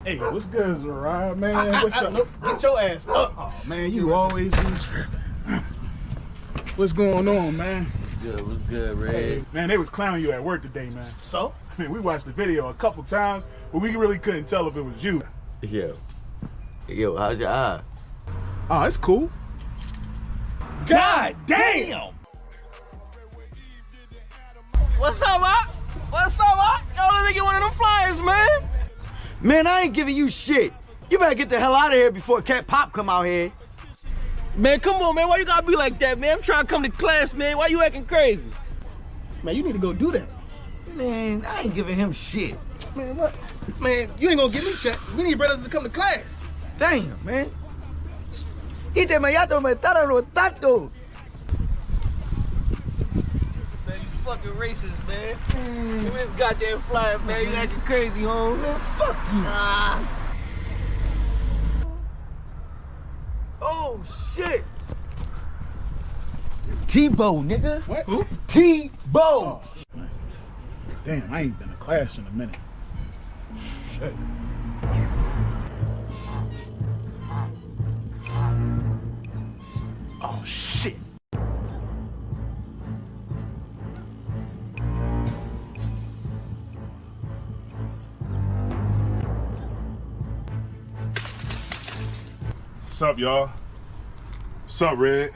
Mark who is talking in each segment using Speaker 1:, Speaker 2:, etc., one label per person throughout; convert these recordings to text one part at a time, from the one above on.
Speaker 1: Hey, what's good, Zariah, man? What's up?
Speaker 2: Look, get your ass up.
Speaker 1: Oh, man, you always be tripping. What's going on, man?
Speaker 3: What's good, Red?
Speaker 1: Hey, man, they was clowning you at work today, man.
Speaker 2: So?
Speaker 1: I mean, we watched the video a couple times, but we really couldn't tell if it was you.
Speaker 3: Yo, how's your eye?
Speaker 1: Oh, it's cool.
Speaker 2: God damn! What's up, Op? What's up, Op? Yo, let me get one of them flyers, man.
Speaker 3: Man, I ain't giving you shit. You better get the hell out of here before Cat Pop come out here.
Speaker 2: Man, come on, man. Why you gotta be like that, man? I'm trying to come to class, man. Why you acting crazy? Man, you need to go do that.
Speaker 3: Man, I ain't giving him shit.
Speaker 2: Man, what? Man, you ain't gonna give me shit. We need brothers to come to class.
Speaker 3: Damn, man. Ite me yato me tararo tato.
Speaker 2: Man, you fucking racist, man. Give me this goddamn flyer, man. You acting crazy, home. Man, fuck you.
Speaker 3: Oh, shit. Tebow, nigga.
Speaker 1: What? Who?
Speaker 3: Tebow.
Speaker 1: Oh, damn, I ain't been to class in a minute. Shit. Oh, shit.
Speaker 4: What's up, y'all? What's up, Red?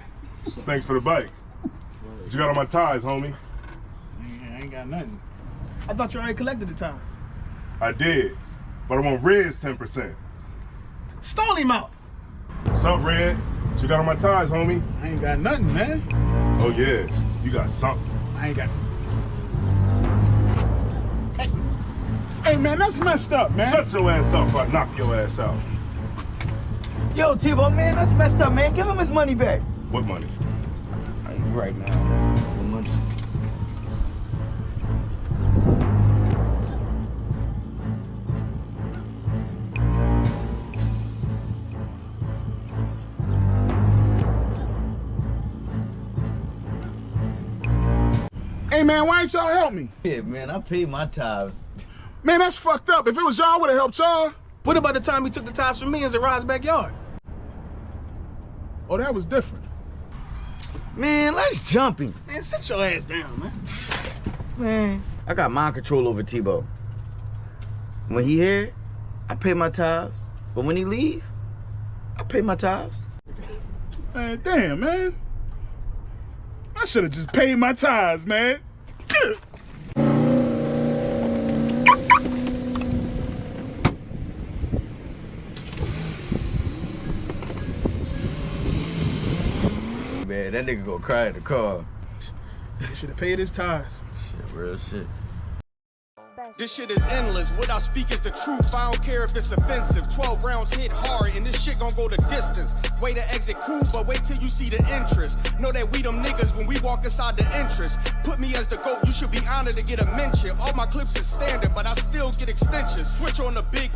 Speaker 4: Thanks for the bike. What you got on my ties, homie?
Speaker 1: I ain't got nothing.
Speaker 2: I thought you already collected the time.
Speaker 4: I did, but I want Red's 10%.
Speaker 2: Stall him out.
Speaker 4: What's up, Red? What you got on my ties, homie?
Speaker 1: I ain't got nothing, man.
Speaker 4: Oh, yeah, you got something.
Speaker 1: I ain't got. Hey, man, that's messed up, man.
Speaker 4: Shut your ass up or I knock your ass out.
Speaker 3: Yo, Tebow, man, that's messed up, man. Give him his money back.
Speaker 4: What money?
Speaker 3: You right, man. The money.
Speaker 1: Hey, man, why ain't y'all help me?
Speaker 3: Yeah, man, I paid my tithes.
Speaker 1: Man, that's fucked up. If it was y'all, I would have helped y'all.
Speaker 2: What about the time he took the ties from me in Zariah's backyard?
Speaker 1: Oh, that was different.
Speaker 3: Man, let's jump him.
Speaker 2: Man, sit your ass down, man.
Speaker 3: Man, I got mind control over Tebow. When he here, I pay my tithes. But when he leave, I pay my tithes.
Speaker 1: Man, damn, man. I should have just paid my tithes, man.
Speaker 3: Man, that nigga gonna cry in the car.
Speaker 2: You should have paid his ties.
Speaker 3: Shit, real shit.
Speaker 5: This shit is endless. What I speak is the truth. I don't care if it's offensive. 12 rounds hit hard, and this shit gon' go the distance. Way to exit cool, but wait till you see the interest. Know that we them niggas when we walk inside the entrance. Put me as the GOAT, you should be honored to get a mention. All my clips is standard, but I still get extensions. Switch on the big.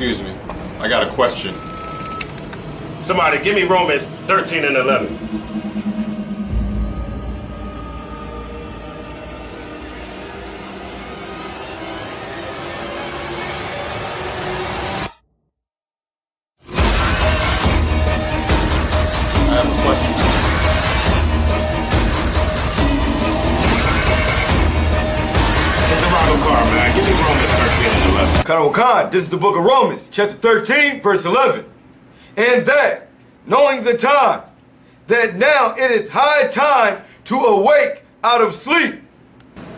Speaker 6: Excuse me. I got a question.
Speaker 7: Somebody give me Romans 13 and 11.
Speaker 6: I have a question.
Speaker 7: It's a Ronald car, man. Give me Romans 13 and 11.
Speaker 8: Khan Khan, this is the book of Romans, chapter 13, verse 11. And that, knowing the time, that now it is high time to awake out of sleep.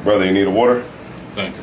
Speaker 7: Brother, you need a water?
Speaker 6: Thank you.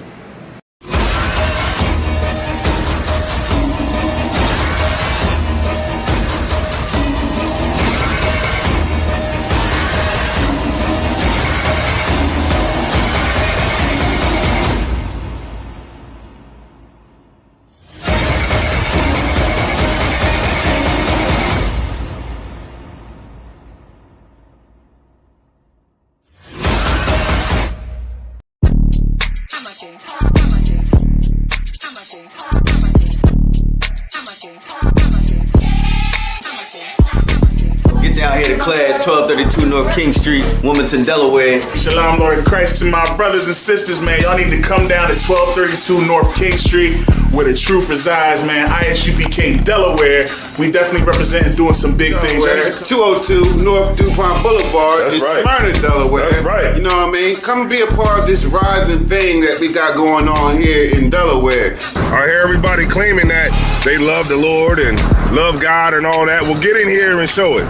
Speaker 3: Get down here to class, 1232 North King Street, Wilmington, Delaware.
Speaker 1: Shalom, Lord Christ, to my brothers and sisters, man. Y'all need to come down to 1232 North King Street, where the truth resides, man. ISUPK Delaware. We definitely representing doing some big things.
Speaker 9: 202 North DuPont Boulevard
Speaker 7: That's
Speaker 9: in
Speaker 7: right.
Speaker 9: Smyrna, Delaware.
Speaker 7: That's right.
Speaker 9: You know what I mean? Come and be a part of this rising thing that we got going on here in Delaware.
Speaker 7: I hear everybody claiming that they love the Lord and love God and all that. Well, get in here and show it.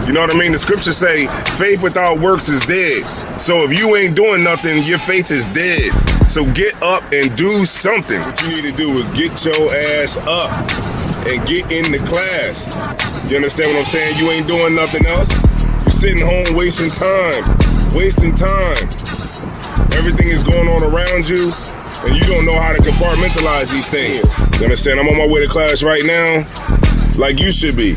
Speaker 7: You know what I mean? The scriptures say faith without works is dead. So if you ain't doing nothing, your faith is dead. So get up and do something. What you need to do is get your ass up and get in the class. You understand what I'm saying? You ain't doing nothing else. You're sitting home wasting time. Wasting time. Everything is going on around you, and you don't know how to compartmentalize these things. You understand? I'm on my way to class right now, like you should be.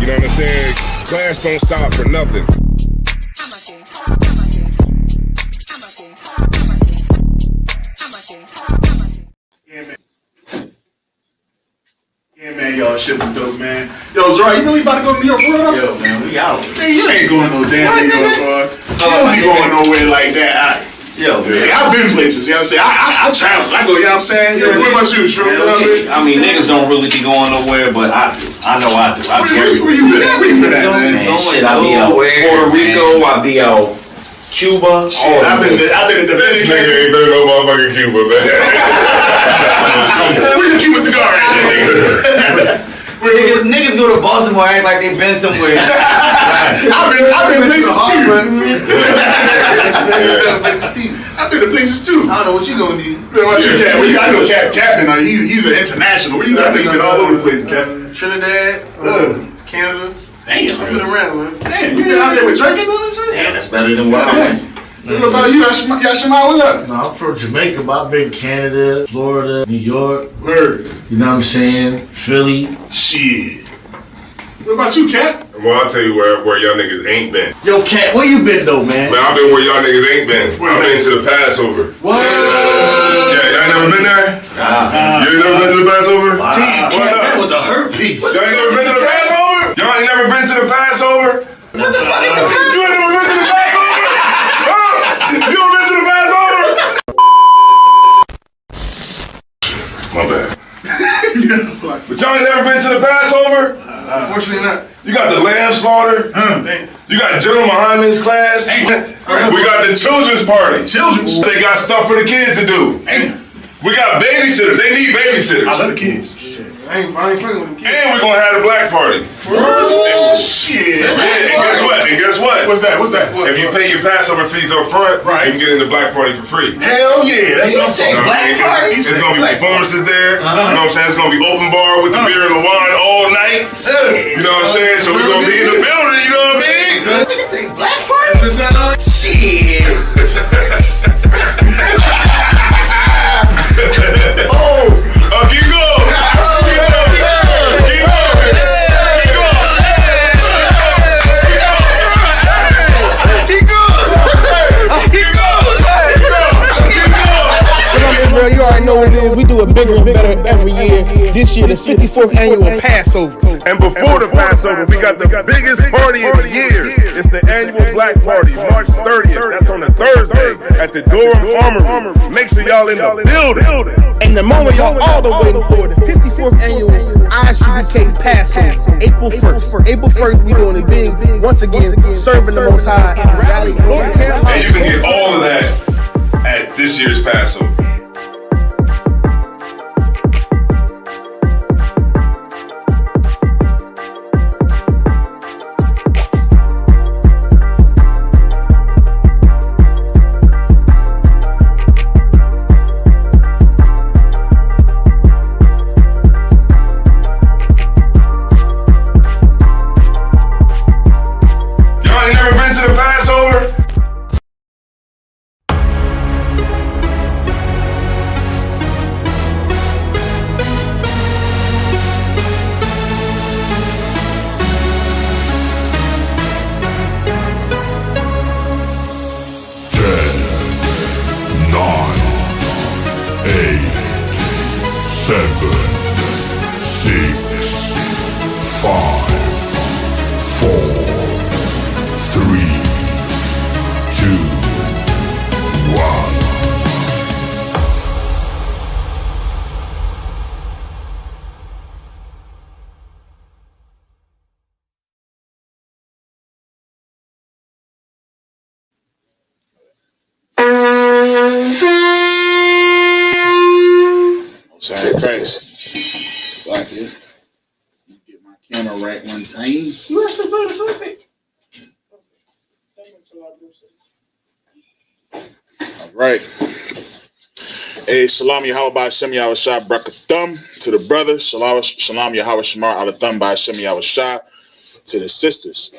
Speaker 7: You know what I'm saying? Class don't stop for nothing.
Speaker 1: Yeah, man, y'all, shit was dope, man. Yo, Zora, you really about to go to New York, bro?
Speaker 3: Yo, man, we out.
Speaker 1: Man, you ain't going no damn New York, bro. You don't be going nowhere like that.
Speaker 3: Yo, man.
Speaker 1: See, I've been places, you know what I'm saying? I travel. I go, you know what I'm saying? Yo, what about you, Shrew? You know what I mean?
Speaker 10: I mean, niggas don't really be going nowhere, but I do. I know I do.
Speaker 1: Where you been at? Where you been at, man?
Speaker 10: Shit, I be out Puerto Rico, I be out Cuba.
Speaker 1: Shit, I've been in the
Speaker 7: This nigga ain't been no motherfucking Cuba, man.
Speaker 1: Where's your Cuban cigar at?
Speaker 3: Niggas go to Baltimore act like they been somewhere.
Speaker 1: I've been places too. I've been to places too.
Speaker 9: I don't know what you gonna need.
Speaker 1: Man, what's your Cap? Well, you gotta know Captain. He's an international. Where you got? You've been all over the place, Captain.
Speaker 9: Trinidad, Canada.
Speaker 1: Damn,
Speaker 9: I've been around, man.
Speaker 1: Damn, you been out there with drinking and shit?
Speaker 10: Damn, that's better than what I was.
Speaker 1: What about you, Yashima? What's up?
Speaker 11: No, I'm from Jamaica, but I've been Canada, Florida, New York.
Speaker 1: Word.
Speaker 11: You know what I'm saying? Philly.
Speaker 1: Shit. What about you, Cap?
Speaker 7: Well, I'll tell you where y'all niggas ain't been.
Speaker 11: Yo, Cat, where you been though, man?
Speaker 7: Man, I've been where y'all niggas ain't been. I've been to the Passover.
Speaker 11: What?
Speaker 7: Yeah, y'all ain't never been there? You ain't never been to the Passover?
Speaker 11: Damn,
Speaker 7: What
Speaker 11: Cat,
Speaker 7: up?
Speaker 11: that was a hurt piece.
Speaker 7: Y'all ain't never been to the Passover? Y'all ain't never been to the Passover? What the fuck is the Passover? You ain't never been to the Passover? Huh? You ever been to the Passover? My bad. But y'all ain't never been to the Passover?
Speaker 9: Unfortunately not.
Speaker 7: You got the lamb slaughter. You got General Muhammad's class. We got the children's party. They got stuff for the kids to do. We got babysitters. They need babysitters.
Speaker 1: I love the kids.
Speaker 9: I ain't fucking with them kids.
Speaker 7: And we're gonna have the black party.
Speaker 1: Oh, shit.
Speaker 7: Yeah, and guess what?
Speaker 1: What's that?
Speaker 7: If you pay your Passover fees up front, you can get in the black party for free.
Speaker 1: Hell yeah. That's what I'm saying.
Speaker 3: Black party?
Speaker 7: It's gonna be performances there. You know what I'm saying? It's gonna be open bar with the beer and the wine all night. You know what I'm saying? So we're gonna be in the building, you know what I mean?
Speaker 3: Niggas say black party?
Speaker 9: Shit.
Speaker 7: Keep going.
Speaker 8: Israel, you
Speaker 2: already know what it is. We do it bigger and better every year. This year, the 54th annual Passover.
Speaker 7: And before the Passover, we got the biggest party of the year. It's the annual Black Party, March 30th. That's on a Thursday at the Durham Armory. Make sure y'all in the building.
Speaker 2: And the moment y'all all been waiting for, the 54th annual ISUBK Passover, April 1st. April 1st, we doing it big. Once again, serving the Most High in Raleigh, North Carolina.
Speaker 7: And you can get all of that at this year's Passover.
Speaker 1: Sorry, Christ. Slack it. Get my camera right one time. You actually played the perfect. All right. Hey, Shalom Yahweh by Hashem Yahweh Shah Brakathum to the brothers. Shalom Yahweh Shamar Alathum by Hashem Yahweh Shah to the sisters.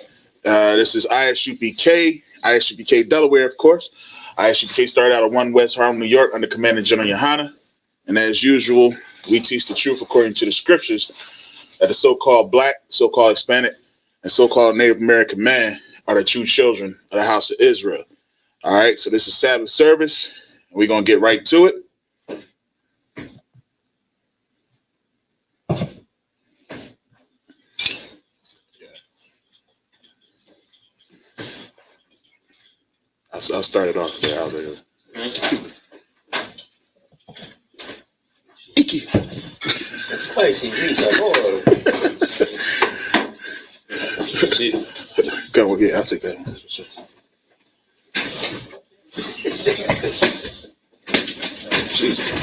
Speaker 1: This is ISUPK Delaware, of course. ISUPK started out of 1 West Harlem, New York, under Commander General Yohana. And as usual, we teach the truth according to the scriptures that the so-called black, so-called Hispanic, and so-called Native American man are the true children of the house of Israel. All right, so this is Sabbath service. And we're going to get right to it. I'll start it off there. Icky.
Speaker 2: Spicy pizza.
Speaker 1: Go, yeah, I'll take that one. Jesus.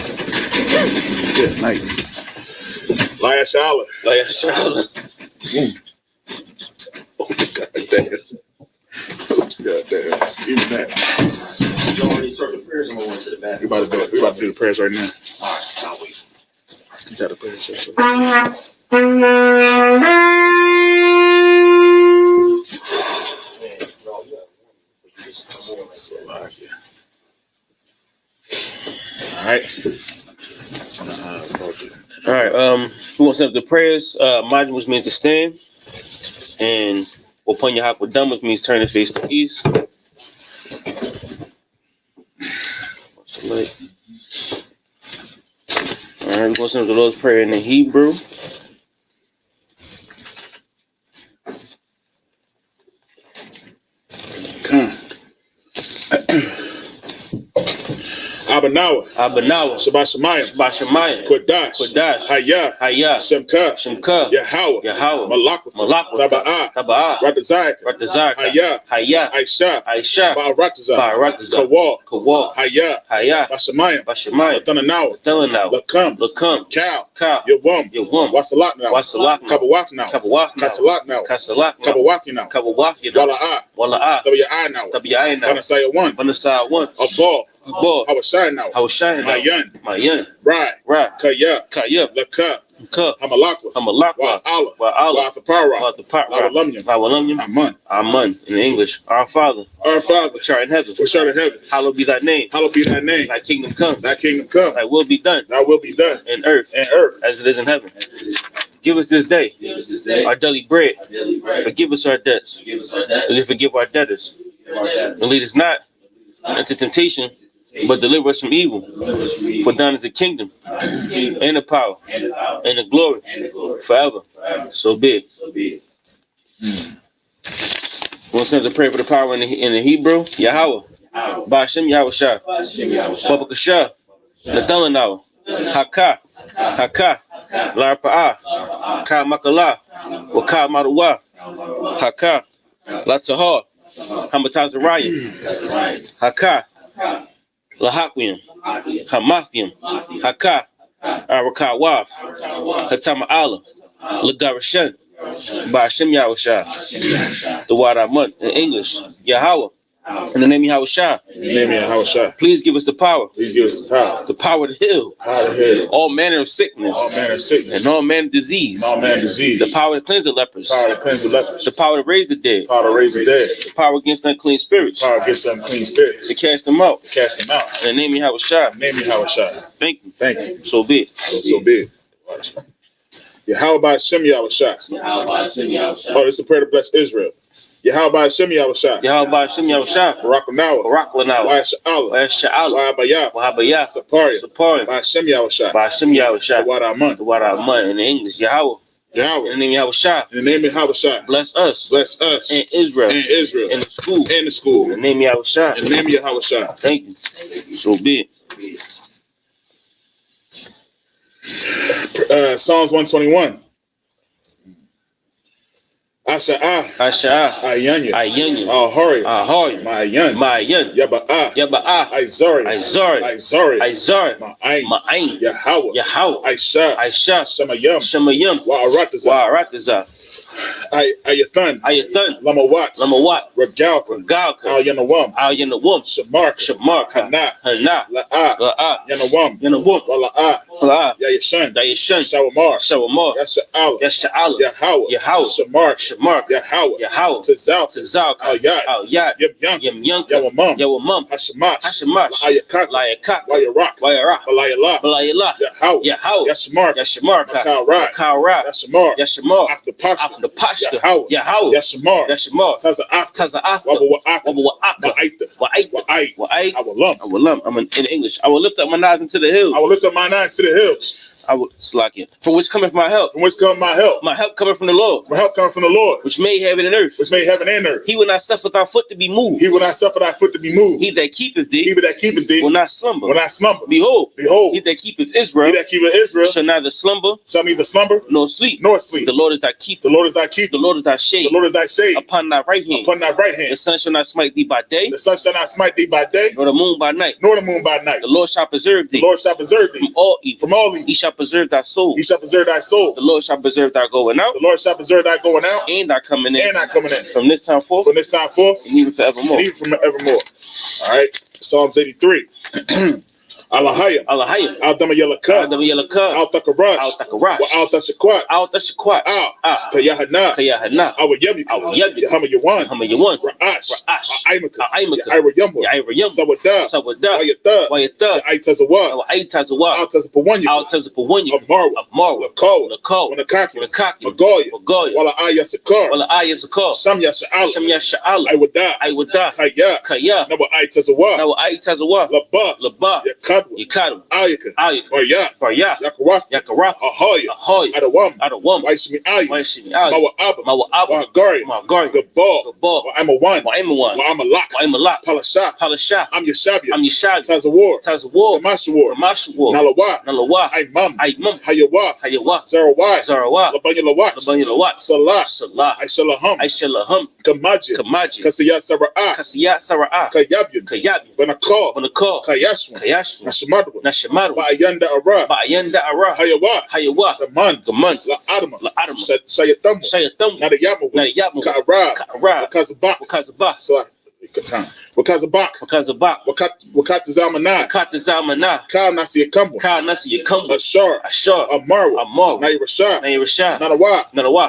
Speaker 1: Good night. Laya Shala. Oh, God damn. God damn. Even that.
Speaker 2: You already start the prayers. I'm going to the bathroom.
Speaker 1: We about to do the prayers right now.
Speaker 2: All right, I'll wait.
Speaker 1: You got the prayers. All right.
Speaker 2: All right. We want to set up the prayers. Majin, which means to stand, and upon your hak with done, which means turn and face to the east. Watch the light. All right, we're going to send up the Lord's Prayer in the Hebrew.
Speaker 1: Come. Abanawa. Shabbat Shemayim. Kodash. Hayah. Shemka. Yahweh. Malakwa. Taba'ah. Ratazak. Hayah. Aisha. Ba'aratazak. Kawal. Hayah. Bashamayim. Latanawa. Lakam. Kal. Yawam. Wasalak. Kabawaf. Kabawaf. Wala'ah. Tabi'ah. Vanasaya 1. Abal. Hawashai now. Mayan. Right. Kaya. Laka. Hamalakwa. Wa Athaparah.
Speaker 2: Aman. In English. Our Father. Which art in heaven. Hallowed be thy name. Thy kingdom come. Thy will be done. In earth. As it is in heaven. Give us this day our daily bread. Forgive us our debts. As we forgive our debtors. And lead us not into temptation, but deliver us from evil. For thine is the kingdom, and the power, and the glory, forever. So be it. One sends a prayer for the power in the Hebrew. Yahweh, Ba'ashem Yahweh Shah, Baba Kasha, Nathalanawa, Haka, Larpa'a, Ka Makala, Waka Madawa, Haka, Latahar, Hamatazariah, Haka, Lahakwim, Hamathium, Haka, Arakawaf, Hatama Allah, Lagarashan, Ba'ashem Yahweh Shah, the Wadamun in English, Yahweh. In the name of Yahweh Shah.
Speaker 1: In the name of Yahweh Shah.
Speaker 2: Please give us the power.
Speaker 1: Please give us the power.
Speaker 2: The power to heal.
Speaker 1: Power to heal.
Speaker 2: All manner of sickness.
Speaker 1: All manner of sickness.
Speaker 2: And all manner of disease.
Speaker 1: And all manner of disease.
Speaker 2: The power to cleanse the lepers.
Speaker 1: Power to cleanse the lepers.
Speaker 2: The power to raise the dead.
Speaker 1: Power to raise the dead.
Speaker 2: The power against unclean spirits.
Speaker 1: Power against unclean spirits.
Speaker 2: To cast them out.
Speaker 1: To cast them out.
Speaker 2: In the name of Yahweh Shah.
Speaker 1: In the name of Yahweh Shah.
Speaker 2: Thank you.
Speaker 1: Thank you.
Speaker 2: So be it.
Speaker 1: So be it. Yahweh Ba'ashem Yahweh Shah. Oh, this is a prayer to bless Israel. Yahweh Ba'ashem Yahweh Shah.
Speaker 2: Yahweh Ba'ashem Yahweh Shah.
Speaker 1: Barak Lanawa.
Speaker 2: Wa
Speaker 1: Sha'ala. Wa Abayah. Saparia. Ba'ashem Yahweh Shah.
Speaker 2: Ba'ashem Yahweh Shah.
Speaker 1: The Wadamun.
Speaker 2: The Wadamun in English. Yahweh. In the name of Yahweh Shah.
Speaker 1: In the name of Yahweh Shah.
Speaker 2: Bless us.
Speaker 1: Bless us.
Speaker 2: And Israel.
Speaker 1: And Israel.
Speaker 2: In the school.
Speaker 1: In the school.
Speaker 2: In the name of Yahweh Shah.
Speaker 1: In the name of Yahweh Shah.
Speaker 2: Thank you. So be
Speaker 1: it. Psalms 121. Asha'ah. Ayanya. Ahari. Ma'ayan. Yaba'ah. Izari. Ma'ain. Yahweh. Aisha. Shemayim. Wa'aratazah. Ayathan. Lamawat. Regalka. Al-Yanawam. Shamar. Hana. La'ah. Yanawam. Wala'ah. Yayashan. Shawamar. Yasha'ala. Yahweh. Shamar. Yahweh. Tazal. Al-Yad. Yim Yawamam. Hashamash. La'ayakak. Wayarak. Balayala. Yahweh. Yashmar. Kalra. Yashamar. After the Pashka, Yahweh, Yashamar, Taza'af, Wa'aita. I'm in English. I will lift up my eyes into the hills. I will slack it. From which cometh my help? My help cometh from the Lord. Which made heaven and earth. He will not suffer thy foot to be moved. He that keepeth thee. Will not slumber. Behold. He that keepeth Israel. Shall neither slumber. Nor sleep. The Lord is thy keeper. The Lord is thy shade. Upon thy right hand. The sun shall not smite thee by day. Nor the moon by night. The Lord shall preserve thee. From all evil. He shall preserve thy soul. The Lord shall preserve thy going out. And thy coming in. From this time forth. And even forevermore. All right. Psalms 83. Alahaya. Al-Dama Yalaka. Al-Takarash. Al-Tashakwat. Kayahana. Awayabika. Yahama Ra'ash. Aimaka. Yaira Sawada. Wayata. Aitazawa. Altazapawanya. Amara. Lakawa. Wanakaki. Magoya. Wala'aya Sakar. Samya Sha'ala. Aiwada. Kaya. Nawa Aitazawa. Laba. Yakadu, Ayaka, Faryah, Yakarath, Ahoy, Adawam, Waishimi Mawa Gari, Gabal, Wa'amawan, Wa'amalak, Palasha, I'm Yeshabi, Tazawar, Kamashawar, Nalawa, Aimam, Hayawa, Zarawai, Labanya Salah, Aishalaham, Kamaji, Kasiyat Sara'ah, Kayabi, Banakal, Kayashwan, Nashamadu, Ba'ayanda Ara, Hayawa, Gaman, La'adama, Sayatamu, Nadayamu, Ka'ara, Wakazabak, Wakazabak, Wakatazalmanah, Kal Nasiyakumba, Ashar, Amaru, Nairashah, Nanawa, Na'awa,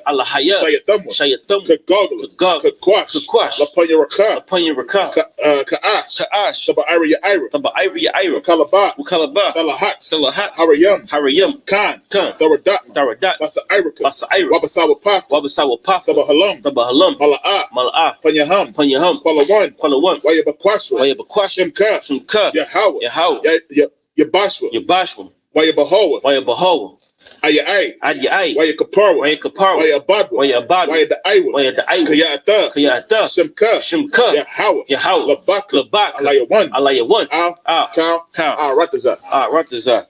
Speaker 1: Alahaya, Sayatamu, Kakwash, Lapanya Ka'ash, Taba'ira, Kalaba, Dalahat, Harayam, Khan, Tharadat, Basa Wabasawa Path, Tabahalam, Mala'a, Panyaham, Palawan, Wayabakwaswa, Shimka, Yahweh, Yabashwa, Wayabahoa, Ayai, Wayakaparwa, Wayabadwa, Kayata, Shimka, Yahweh, Labaka, Alayawan, Al
Speaker 2: Ratazah.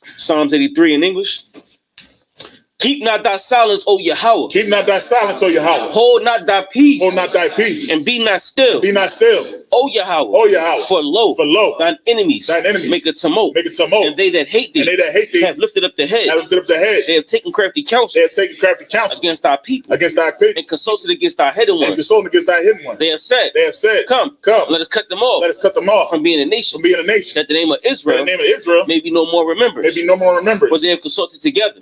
Speaker 2: Psalms 83 in English. Keep not thy silence, O Yahweh.
Speaker 1: Keep not thy silence, O Yahweh.
Speaker 2: Hold not thy peace.
Speaker 1: Hold not thy peace.
Speaker 2: And be not still.
Speaker 1: Be not still.
Speaker 2: O Yahweh.
Speaker 1: O Yahweh.
Speaker 2: For lo, thine enemies, make a tumult. And they that hate thee, have lifted up the head. They have taken crafty counsel. Against thy people. And consulted against thy hidden ones. They have said, Come, let us cut them off. From being a nation. That the name of Israel, may be no more remembered. For they have consulted together.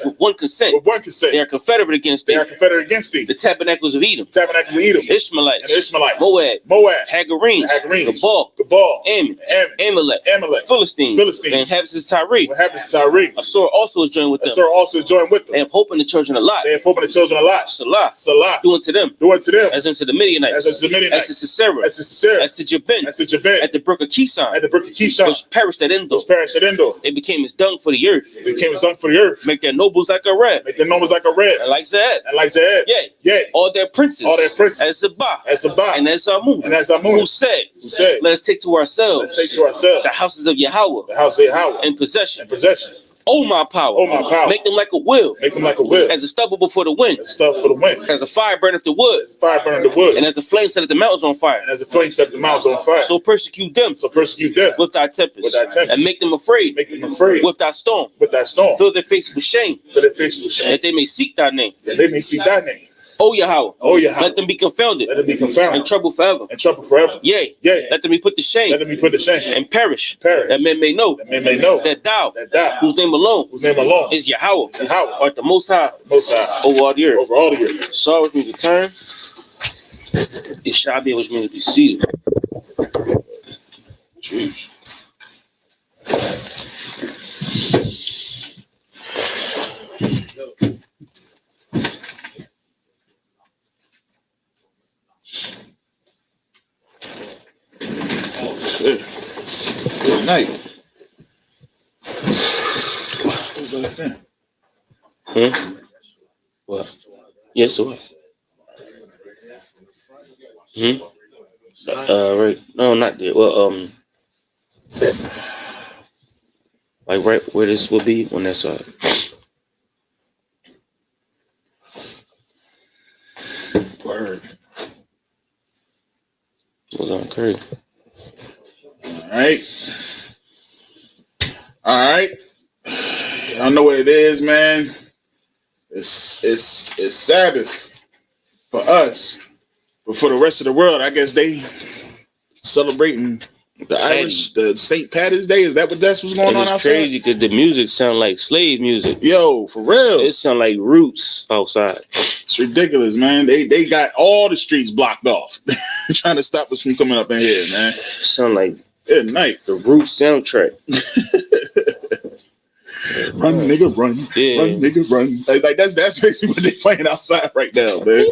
Speaker 2: With one consent. They are confederate against thee. The tabernacles of Edom. Ishmaelites. Moab. Hagarenes. Gabal. Amalek. Philistines. The inhabitants of Tyre. Assur also is joined with them. They have hope in the children of Lot. Salah. Do unto them. As unto the Midianites. As to Sisera. As to Jabin. At the brook of Kishon. Which perished at Endor. They became as dung for the earth. Make their nobles like a red. And like Zed. Yea. All their princes. As Zabah. And as Amun. Who said, let us take to ourselves the houses of Yahweh. In possession. Oh my power. Make them like a wheel. As a stubble before the wind. As a fire burneth the wood. And as the flame setteth the mountains on fire. So persecute them. With thy tempest. And make them afraid. With thy storm. Fill their faces with shame. That they may seek thy name. O Yahweh. Let them be confounded. And trouble forever. Yea. Let them be put to shame. And perish. That men may know. That thou, whose name alone is Yahweh, art the Most High over all the earth. Saw which means to turn. It shall be which means to be seated. Jeez.
Speaker 1: Good night.
Speaker 2: What? Yes, it was. Right. No, not there. Well, like right where this will be on that side.
Speaker 1: Word.
Speaker 2: Was on Curry.
Speaker 1: All right. Y'all know what it is, man. It's Sabbath for us, but for the rest of the world, I guess they celebrating the Irish, the St. Patrick's Day. Is that what's going on outside?
Speaker 2: It's crazy because the music sound like slave music.
Speaker 1: Yo, for real.
Speaker 2: It sound like roots outside.
Speaker 1: It's ridiculous, man. They got all the streets blocked off, trying to stop us from coming up in here, man.
Speaker 2: Sound like
Speaker 1: good night.
Speaker 2: The Roots soundtrack.
Speaker 1: Run, nigga, run.
Speaker 2: Yeah.
Speaker 1: Run, nigga, run. Like that's basically what they're playing outside right now, man.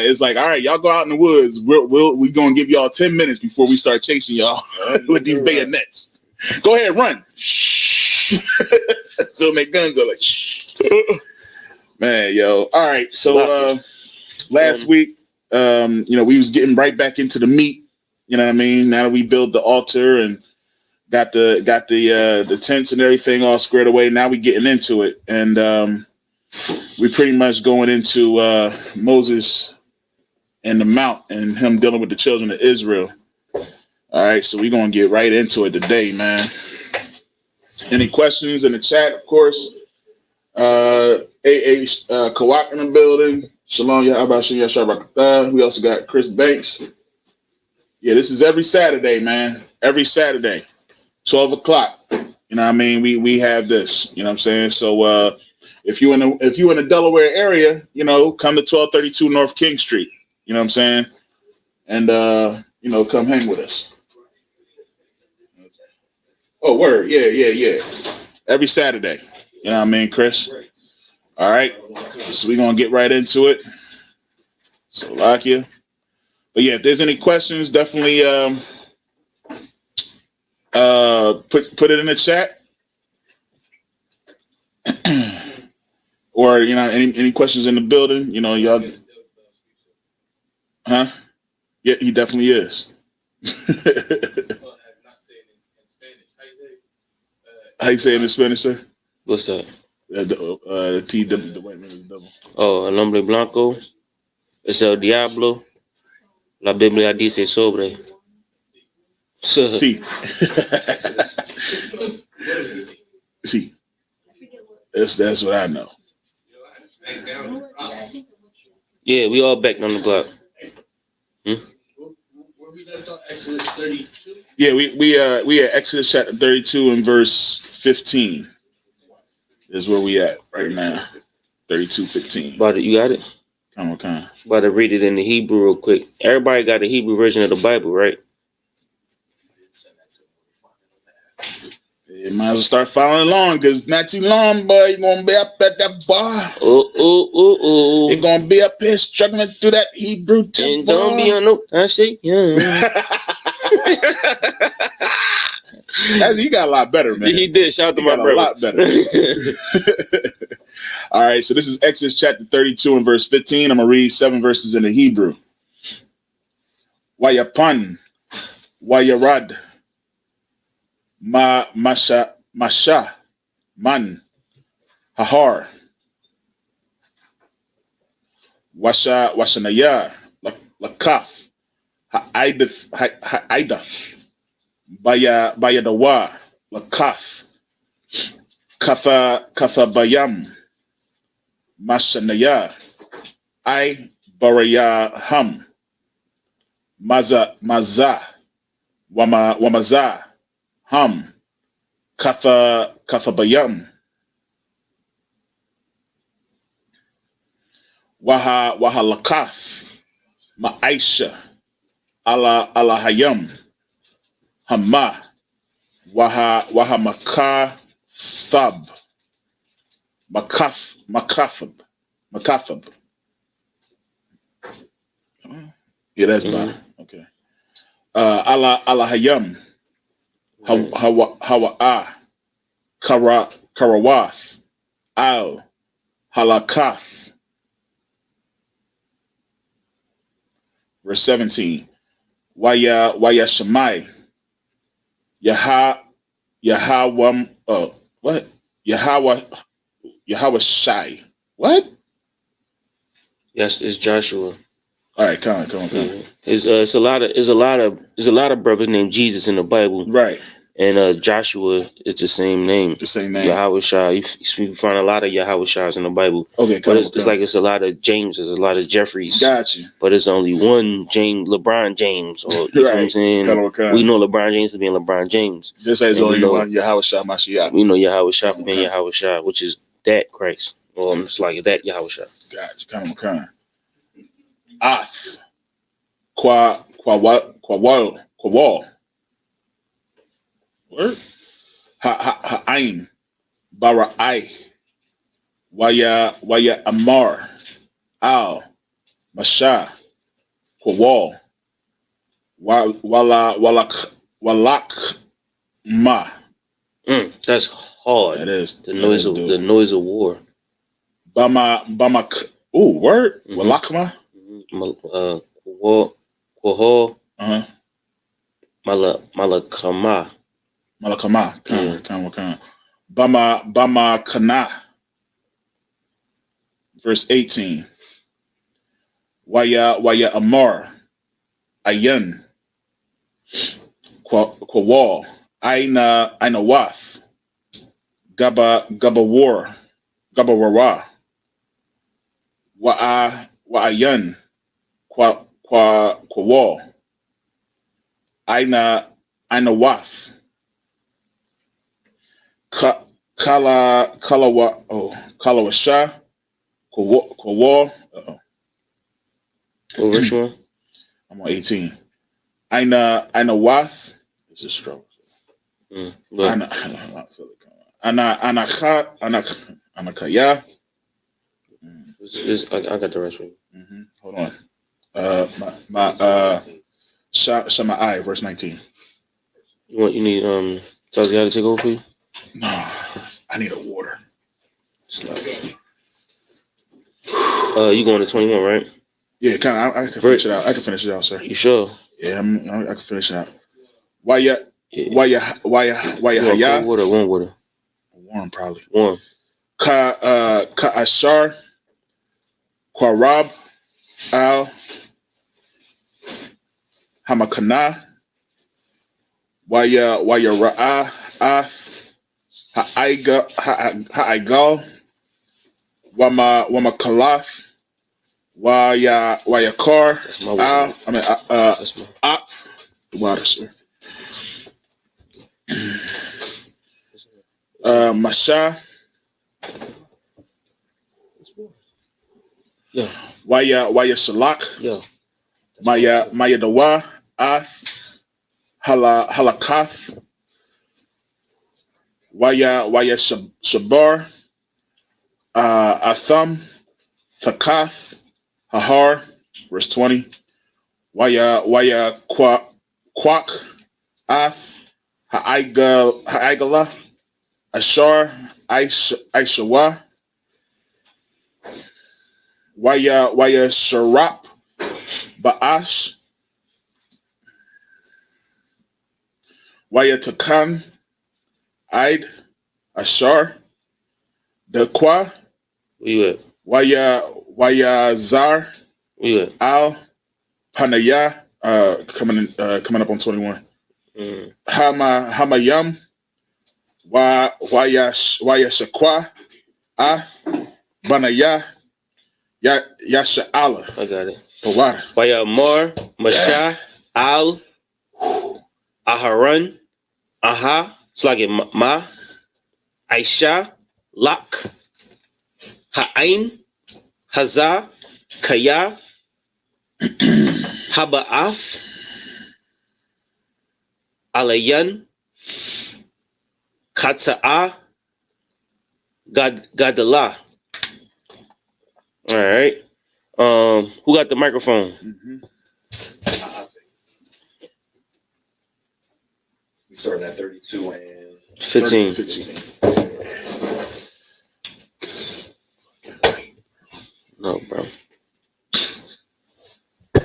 Speaker 1: It's like, all right, y'all go out in the woods. We gonna give y'all 10 minutes before we start chasing y'all with these bayonets. Go ahead, run. Phil guns are like, man, yo. All right, so last week, we was getting right back into the meat. You know what I mean? Now that we built the altar and got the tents and everything all squared away, now we getting into it, and we pretty much going into Moses and the mount and him dealing with the children of Israel. All right, so we're gonna get right into it today, man. Any questions in the chat, of course. Kawak in the building. Shalom, Yahweh. We also got Chris Banks. Yeah, this is every Saturday, man. Every Saturday, 12 o'clock. You know what I mean? We have this. You know what I'm saying? So if you in the Delaware area, come to 1232 North King Street. You know what I'm saying? And come hang with us. Oh, word. Yeah. Every Saturday. You know what I mean, Chris? All right. So we're gonna get right into it. Slovakia. But yeah, if there's any questions, definitely put it in the chat. Or any questions in the building, y'all. Huh? Yeah, he definitely is. How you say it in Spanish, sir?
Speaker 2: What's that?
Speaker 1: T, the white man is double.
Speaker 2: Oh, el hombre blanco es el diablo. La Biblia dice sobre.
Speaker 1: Sí. Sí. That's what I know.
Speaker 2: Yeah, we all back on the block.
Speaker 1: Exodus 32. Yeah, we at Exodus chapter 32 and verse 15 is where we at right now. 32:15.
Speaker 2: But you got it?
Speaker 1: Come on.
Speaker 2: About to read it in the Hebrew real quick. Everybody got the Hebrew version of the Bible, right?
Speaker 1: You might as well start following along, because not too long, boy, you're going to be up at that bar. You're going to be up here struggling through that Hebrew too,
Speaker 2: and don't be on no... I say, yeah.
Speaker 1: He got a lot better, man.
Speaker 2: He did. Shout out to my brother. A lot better.
Speaker 1: All right, so this is Exodus chapter 32 and verse 15. I'm going to read 7 verses in the Hebrew. Wayapan, Wayarad, Masha, Man, Hahar, Washanaya, Lakaf, Ha'idaf, Bayadawa, Lakaf, Katha Bayam, Mashanaya, Baraya Ham, Maza, Wamaza, Ham, Katha Bayam, Waha Lakaf, Ma'aisha, Allah Hayam, Hama, Waha Makathab, Makathab. Yeah, that's better. Okay. Allah Hayam, Hawa'a, Karawath, Al, Halakath. Verse 17. Waya Shemai, Yahawam, what? Yahweh Shai. What?
Speaker 2: Yes, it's Joshua.
Speaker 1: All right, come on.
Speaker 2: It's a lot of brothers named Jesus in the Bible,
Speaker 1: right?
Speaker 2: And Joshua is the same name.
Speaker 1: The same name.
Speaker 2: Yahweh Shai. You find a lot of Yahweh Shais in the Bible.
Speaker 1: Okay,
Speaker 2: but it's like it's a lot of Jameses, a lot of Jeffreys.
Speaker 1: Got you.
Speaker 2: But it's only one LeBron James. Or, you know what I'm saying? We know LeBron James for being LeBron James.
Speaker 1: Just as only one Yahweh Shai Mashiach.
Speaker 2: We know Yahweh Shai for being Yahweh Shai, which is that Christ. It's like that Yahweh Shai.
Speaker 1: Got you. Come on. Ath. Quawal. Word? Ha'ain. Bara'ai. Waya Amar. Al. Masha. Quawal. Walak Ma.
Speaker 2: That's hard.
Speaker 1: That is.
Speaker 2: The noise of war.
Speaker 1: Bama. Ooh, word? Walakma?
Speaker 2: Quahol. Malakama.
Speaker 1: Come. Bama Kana. Verse 18. Waya Amar. Ayan. Quawal. Aina Wath. Gabawara. Wa'ayan. Quawal. Aina Wath. Kalawasha. Quawal.
Speaker 2: What verse you on?
Speaker 1: I'm on 18. Aina Wath. This is struggle. Anakaya.
Speaker 2: I got the rest for you.
Speaker 1: Hold on. Shema verse 19.
Speaker 2: You need Taziah to take over for you?
Speaker 1: No, I need a water.
Speaker 2: You going to 21, right?
Speaker 1: Yeah, kind of. I can finish it out. I can finish it out, sir.
Speaker 2: You sure?
Speaker 1: Yeah, I can finish it out. Why ya haya?
Speaker 2: Water, warm water.
Speaker 1: Warm, probably.
Speaker 2: Warm.
Speaker 1: Ka ashar, Qarab, al hamakana, waya ra'a af ha'aigal, wama kalaf, waya kar al. Up the water, sir. Masha.
Speaker 2: Yeah.
Speaker 1: Waya Salak.
Speaker 2: Yeah.
Speaker 1: Maya Dawa Af Halakath. Waya Shabar. Atham Thakath Hahar. Verse 20. Waya Quak Af Ha'igala Ashar Aishawa. Waya Sharap Ba'ash. Waya Takan Aid Ashar Dakwa.
Speaker 2: Where you at?
Speaker 1: Waya Zar
Speaker 2: Where you at?
Speaker 1: Al Panaya. Coming up on 21. Hamayam. Waya Shakwa Banaya. Yasha Allah.
Speaker 2: I got it.
Speaker 1: The water.
Speaker 2: Waya Mar, Masha, Al, Aharon, Aha, it's like Ma, Aisha, Lak, Ha'ain, Hazah, Kaya, Haba'af, Alayan, Katsa'a, Gadala. All right. Who got the microphone?
Speaker 12: I'll take it. We started at 32 and
Speaker 2: 15.
Speaker 1: 15.
Speaker 2: No, bro. 2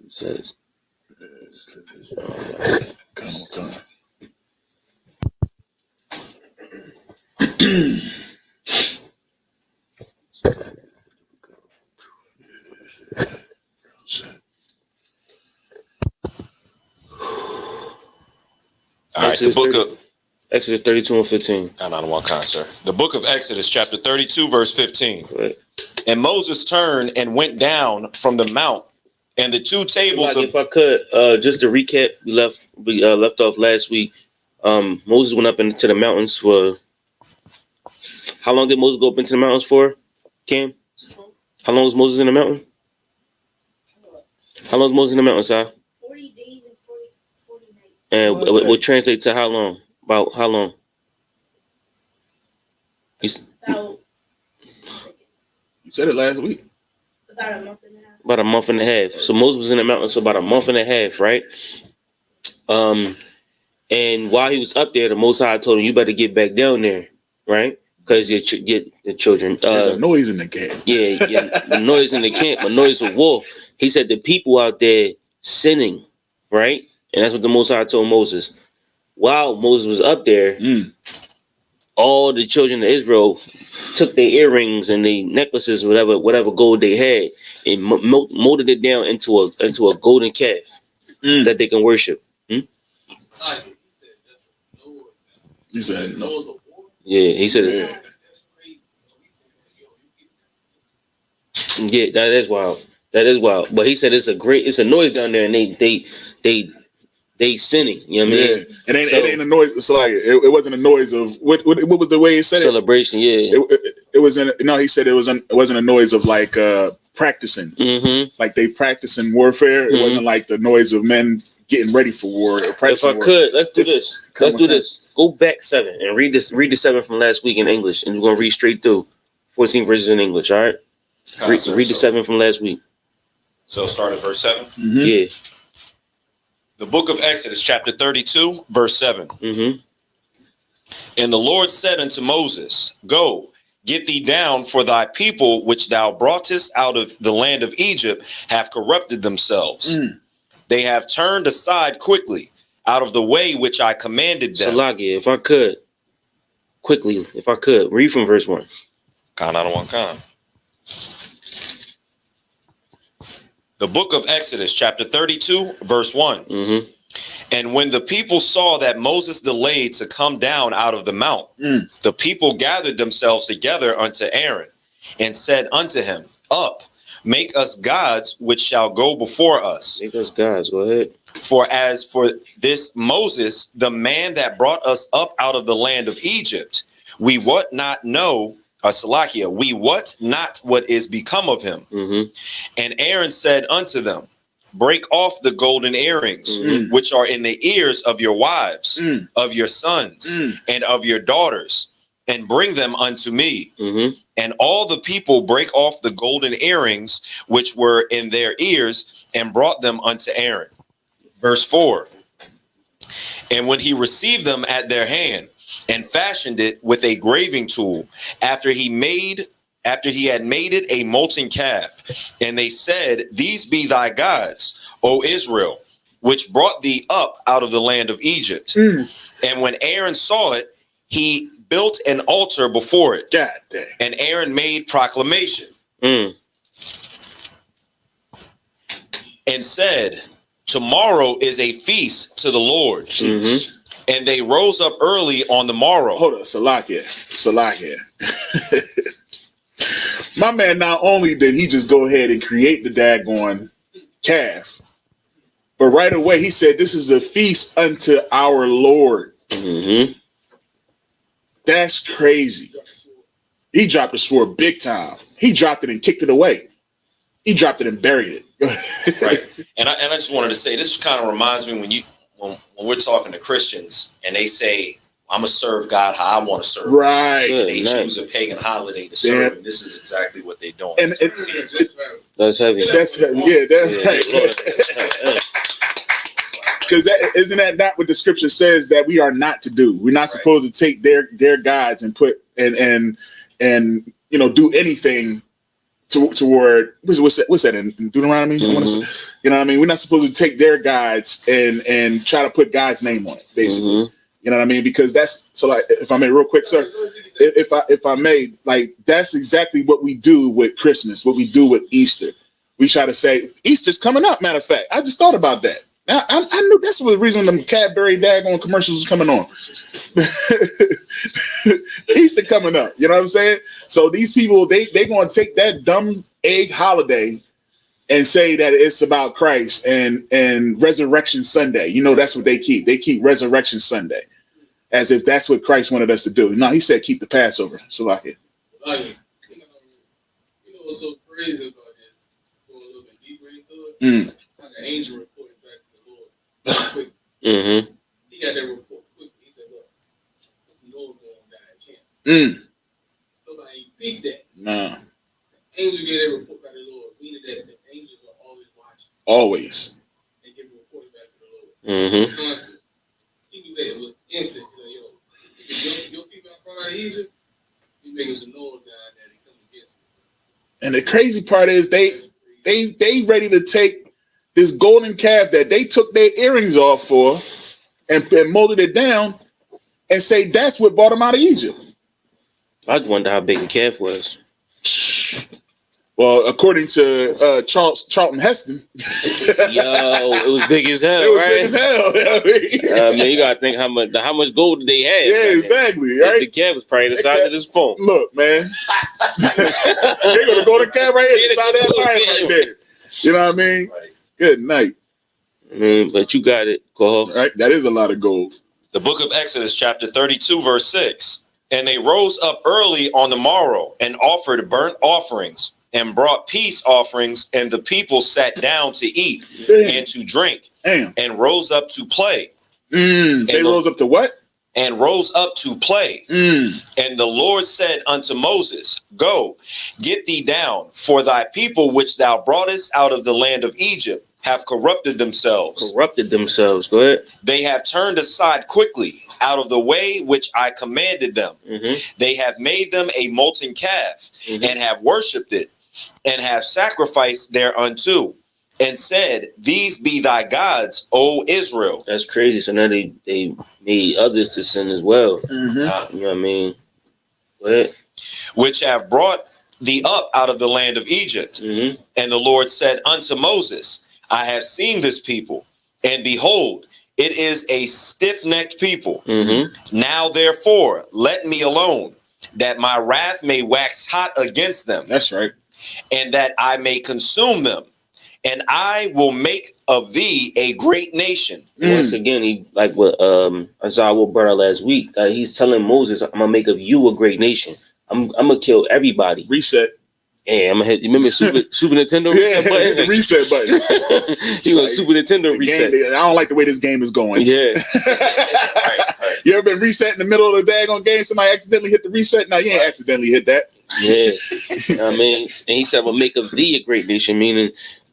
Speaker 2: says.
Speaker 1: Come.
Speaker 6: All right, the book of
Speaker 2: Exodus 32 and 15.
Speaker 6: I don't want concert. The book of Exodus, chapter 32, verse 15.
Speaker 2: Right.
Speaker 6: And Moses turned and went down from the mount, and the two tables
Speaker 2: If I could, just to recap, we left off last week. Moses went up into the mountains for. How long did Moses go up into the mountains for, Cam? How long was Moses in the mountain? How long was Moses in the mountain, Si?
Speaker 13: 40 days and 40 nights.
Speaker 2: And we'll translate to how long? About how long?
Speaker 1: You said it last week.
Speaker 13: About a month and a half.
Speaker 2: About a month and a half. So Moses was in the mountains for about a month and a half, right? And while he was up there, the Most High told him, "You better get back down there, right? Because the children."
Speaker 1: There's a noise in the camp.
Speaker 2: Yeah, the noise in the camp, a noise of war. He said the people out there sinning, right? And that's what the Most High told Moses. While Moses was up there, all the children of Israel took their earrings and their necklaces, whatever gold they had, and molded it down into a golden calf that they can worship.
Speaker 1: He said no.
Speaker 2: Yeah, he said it. Yeah, that is wild. That is wild. But he said it's a noise down there, and they sinning. You know what I mean?
Speaker 1: And it ain't a noise. It's like it wasn't a noise of what was the way he said
Speaker 2: celebration.
Speaker 1: It was he said it wasn't a noise of like practicing. Like they practicing warfare. It wasn't like the noise of men getting ready for war. Or
Speaker 2: if I could, let's do this. Let's do this. Go back 7 and read this. Read the 7 from last week in English, and we're gonna read straight through. 14 verses in English, all right? Read the 7 from last week.
Speaker 6: So start at verse 7.
Speaker 2: Yeah.
Speaker 6: The book of Exodus, chapter 32, verse 7. And the Lord said unto Moses, Go, get thee down, for thy people which thou broughtest out of the land of Egypt have corrupted themselves. They have turned aside quickly out of the way which I commanded them.
Speaker 2: Salakia, if I could, quickly, read from verse 1.
Speaker 6: Khan out of one Khan. The book of Exodus, chapter 32, verse 1. And when the people saw that Moses delayed to come down out of the mount, the people gathered themselves together unto Aaron and said unto him, Up, make us gods which shall go before us.
Speaker 2: Make us gods, go ahead.
Speaker 6: For as for this Moses, the man that brought us up out of the land of Egypt, we what not know, Salakia, we what not what is become of him. And Aaron said unto them, Break off the golden earrings, which are in the ears of your wives, of your sons, and of your daughters, and bring them unto me. And all the people break off the golden earrings, which were in their ears, and brought them unto Aaron. Verse 4. And when he received them at their hand, and fashioned it with a graving tool, after he had made it a molten calf. And they said, These be thy gods, O Israel, which brought thee up out of the land of Egypt. And when Aaron saw it, he built an altar before it.
Speaker 1: God dang.
Speaker 6: And Aaron made proclamation and said, Tomorrow is a feast to the Lord. And they rose up early on the morrow.
Speaker 1: Hold on, Salakia. My man, not only did he just go ahead and create the daggone calf, but right away he said, This is a feast unto our Lord. That's crazy. He dropped the sword big time. He dropped it and kicked it away. He dropped it and buried it.
Speaker 6: Right. And I just wanted to say, this kind of reminds me when we're talking to Christians and they say, I'm going to serve God how I want to serve.
Speaker 1: Right.
Speaker 6: And they choose a pagan holiday to serve. And this is exactly what they're doing.
Speaker 1: And
Speaker 2: that's heavy.
Speaker 1: That's heavy. Yeah, that's right. Because isn't that not what the scripture says that we are not to do? We're not supposed to take their gods and put and do anything toward what's that in Deuteronomy? You know what I mean? We're not supposed to take their gods and try to put God's name on it, basically. You know what I mean? Because that's so. Like, if I may, real quick, sir, if I may, like, that's exactly what we do with Christmas. What we do with Easter. We try to say Easter's coming up. Matter of fact, I just thought about that. Now, I knew that's the reason the Cadbury daggone commercials was coming on. Easter coming up. You know what I'm saying? So these people, they going to take that dumb egg holiday and say that it's about Christ and Resurrection Sunday. You know, that's what they keep. They keep Resurrection Sunday as if that's what Christ wanted us to do. No, he said keep the Passover. So like it.
Speaker 12: You know what's so crazy about this? Go a little bit deeper into it. Like an angel reported back to the Lord quick. He got that report quickly. He said, "Look, this Noah's going to die in camp." Nobody beat that.
Speaker 1: No.
Speaker 12: The angel gave that report back to the Lord, meaning that the angels are always watching.
Speaker 1: Always.
Speaker 12: They give a report back to the Lord. Constant. He knew that it was instant. Yo, if your people are part of Egypt, you make some noise down there. They come against you.
Speaker 1: And the crazy part is they ready to take this golden calf that they took their earrings off for and molded it down and say that's what brought them out of Egypt.
Speaker 2: I just wonder how big the calf was.
Speaker 1: Well, according to Charlton Heston,
Speaker 2: yo, it was big as hell.
Speaker 1: It was big as hell.
Speaker 2: I mean, you gotta think how much gold they had.
Speaker 1: Yeah, exactly. Right.
Speaker 2: The calf was probably the size of this phone.
Speaker 1: Look, man, they're gonna go to calf right here, the side of that line right there. You know what I mean? Right. Good night.
Speaker 2: But you got it. Go ahead.
Speaker 1: Right, that is a lot of gold.
Speaker 6: The book of Exodus, chapter 32, verse 6. And they rose up early on the morrow and offered burnt offerings and brought peace offerings, and the people sat down to eat and to drink and rose up to play.
Speaker 1: They rose up to what?
Speaker 6: and rose up to play. And the Lord said unto Moses, Go, get thee down, for thy people which thou broughtest out of the land of Egypt have corrupted themselves.
Speaker 2: Go ahead.
Speaker 6: They have turned aside quickly out of the way which I commanded them. They have made them a molten calf, and have worshipped it, and have sacrificed thereunto, and said, These be thy gods, O Israel.
Speaker 2: That's crazy. So now they made others to sin as well. You know what I mean? Go ahead.
Speaker 6: Which have brought thee up out of the land of Egypt. And the Lord said unto Moses, I have seen this people, and behold, it is a stiff-necked people. Now, therefore, let me alone, that my wrath may wax hot against them.
Speaker 1: That's right.
Speaker 6: And that I may consume them. And I will make of thee a great nation.
Speaker 2: Once again, he like what Azar will brought out last week. He's telling Moses, I'm gonna make of you a great nation. I'm gonna kill everybody.
Speaker 1: Reset.
Speaker 2: Yeah, I'm gonna hit. Remember Super Nintendo reset button?
Speaker 1: The reset button.
Speaker 2: He was Super Nintendo reset.
Speaker 1: Game, I don't like the way this game is going.
Speaker 2: Yeah.
Speaker 1: You ever been reset in the middle of the daggone game? Somebody accidentally hit the reset? No, you ain't accidentally hit that.
Speaker 2: Yeah. I mean, and he said, "Will make of thee a great nation," meaning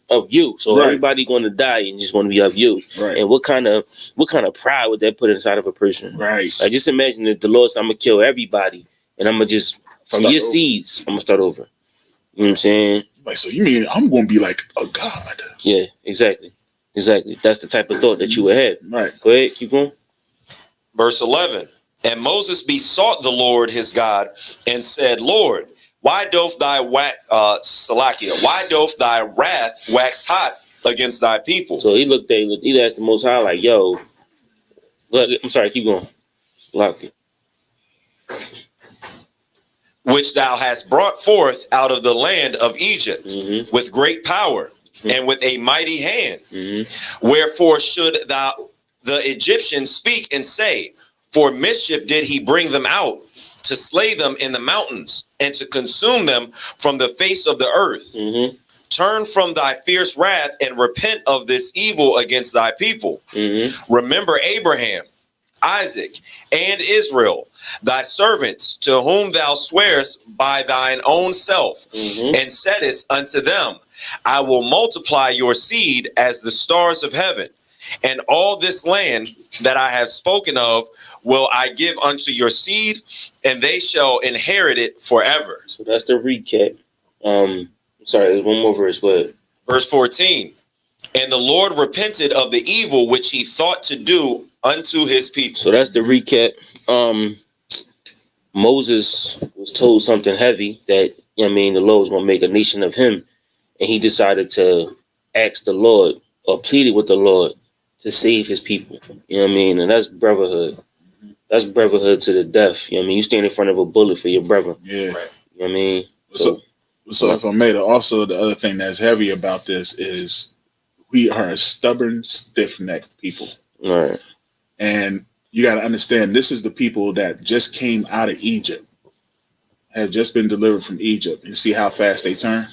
Speaker 2: of you. So everybody going to die and just want to be of you.
Speaker 1: Right.
Speaker 2: And what kind of pride would that put inside of a person?
Speaker 1: Right.
Speaker 2: Like just imagine that the Lord said, I'm gonna kill everybody, and I'm gonna just from your seeds, I'm gonna start over. You know what I'm saying?
Speaker 1: Like, so you mean I'm going to be like a god?
Speaker 2: Yeah, exactly. That's the type of thought that you would have.
Speaker 1: Right.
Speaker 2: Go ahead, keep going.
Speaker 6: Verse 11. And Moses besought the Lord his God and said, Lord, why doth thy wrath wax hot against thy people?
Speaker 2: So he asked the Most High like, yo, I'm sorry, keep going. Salakia.
Speaker 6: Which thou hast brought forth out of the land of Egypt with great power and with a mighty hand. Wherefore should the Egyptians speak and say, for mischief did he bring them out, to slay them in the mountains, and to consume them from the face of the earth. Turn from thy fierce wrath and repent of this evil against thy people. Remember Abraham, Isaac, and Israel, thy servants, to whom thou swearest by thine own self, and saidest unto them, I will multiply your seed as the stars of heaven, and all this land that I have spoken of will I give unto your seed, and they shall inherit it forever.
Speaker 2: So that's the recap. Sorry, there's one more verse. Go ahead.
Speaker 6: Verse 14. And the Lord repented of the evil which he thought to do unto his people.
Speaker 2: So that's the recap. Moses was told something heavy that, the Lord was going to make a nation of him. And he decided to ask the Lord or pleaded with the Lord to save his people. You know what I mean? And that's brotherhood. That's brotherhood to the death. You know what I mean? You stand in front of a bullet for your brother.
Speaker 1: Yeah.
Speaker 2: You know what I mean?
Speaker 1: So if I may, also the other thing that's heavy about this is we are a stubborn, stiff-necked people.
Speaker 2: All right.
Speaker 1: And you got to understand, this is the people that just came out of Egypt, have just been delivered from Egypt, and see how fast they turn.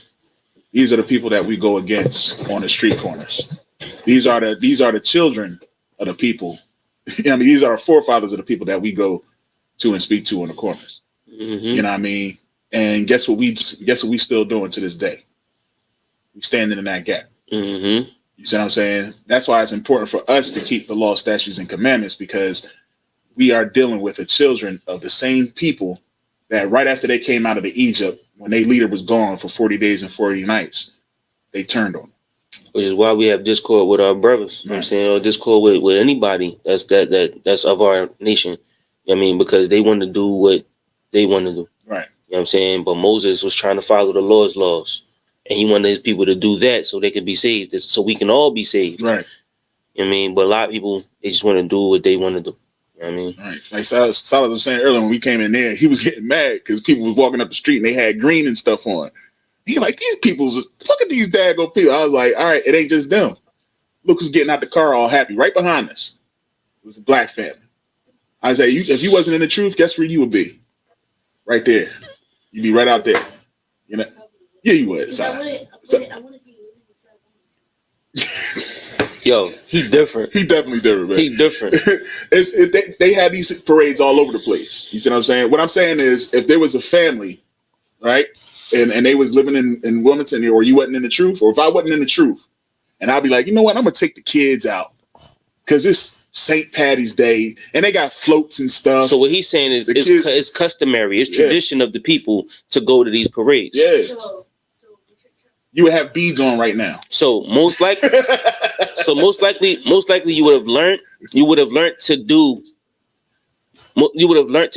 Speaker 1: These are the people that we go against on the street corners. These are the children of the people. These are our forefathers of the people that we go to and speak to on the corners. You know what I mean? And guess what we still doing to this day? We standing in that gap. You see what I'm saying? That's why it's important for us to keep the law, statutes, and commandments, because we are dealing with the children of the same people that right after they came out of the Egypt, when their leader was gone for 40 days and 40 nights, they turned on him.
Speaker 2: Which is why we have discord with our brothers. You know what I'm saying? Or discord with anybody that's of our nation. You know what I mean? Because they want to do what they want to do.
Speaker 1: Right.
Speaker 2: You know what I'm saying? But Moses was trying to follow the Lord's laws. And he wanted his people to do that so they could be saved. So we can all be saved.
Speaker 1: Right.
Speaker 2: You know what I mean? But a lot of people, they just want to do what they want to do. You know what I mean?
Speaker 1: Right. Like Salah was saying earlier, when we came in there, he was getting mad because people was walking up the street and they had green and stuff on. He like, these people's, look at these daggone people. I was like, all right, it ain't just them. Look who's getting out the car all happy. Right behind us. It was a black family. I was like, if you wasn't in the truth, guess where you would be? Right there. You'd be right out there. You know? Yeah, you would.
Speaker 13: I want to be living
Speaker 2: Yo, he different.
Speaker 1: He definitely different, man.
Speaker 2: He different.
Speaker 1: They had these parades all over the place. You see what I'm saying? What I'm saying is, if there was a family, right, and they was living in Wilmington, or you wasn't in the truth, or if I wasn't in the truth, and I'd be like, you know what, I'm gonna take the kids out because it's St. Patty's Day, and they got floats and stuff.
Speaker 2: So what he's saying is, it's customary, it's tradition of the people to go to these parades.
Speaker 1: Yeah. You would have beads on right now.
Speaker 2: So most likely, you would have learned to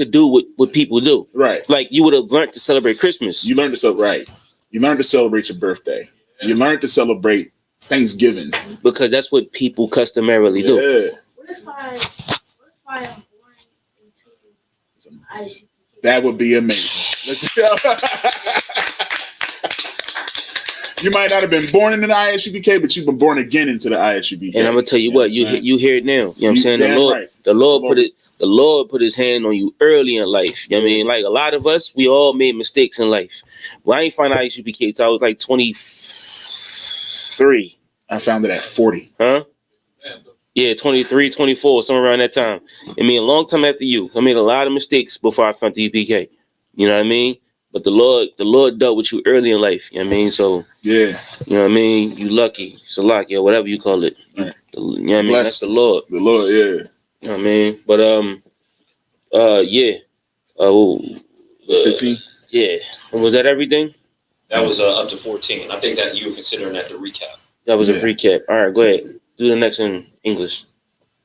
Speaker 2: do what people do.
Speaker 1: Right.
Speaker 2: Like you would have learned to celebrate Christmas.
Speaker 1: You learned to celebrate. You learned to celebrate your birthday. You learned to celebrate Thanksgiving.
Speaker 2: Because that's what people customarily do.
Speaker 13: What if I am born into ICP?
Speaker 1: That would be amazing. Let's You might not have been born into the ISUPK, but you've been born again into the ISUPK.
Speaker 2: And I'm gonna tell you what, you hear it now. You know what I'm saying? The Lord put his hand on you early in life. You know what I mean? Like a lot of us, we all made mistakes in life. Well, I ain't find ISUPK till I was like 23.
Speaker 1: I found it at 40.
Speaker 2: Huh? Yeah, 23, 24, somewhere around that time. I mean, a long time after you. I made a lot of mistakes before I found the UPK. You know what I mean? But the Lord dealt with you early in life. You know what I mean? So
Speaker 1: yeah,
Speaker 2: you know what I mean? You lucky, Salaki, or whatever you call it.
Speaker 1: Right.
Speaker 2: You know what I mean? That's the Lord.
Speaker 1: The Lord, yeah.
Speaker 2: You know what I mean? But yeah.
Speaker 1: 15.
Speaker 2: Yeah. Was that everything?
Speaker 6: That was up to 14. I think that you were considering that the recap.
Speaker 2: That was a recap. All right, go ahead. Do the next in English.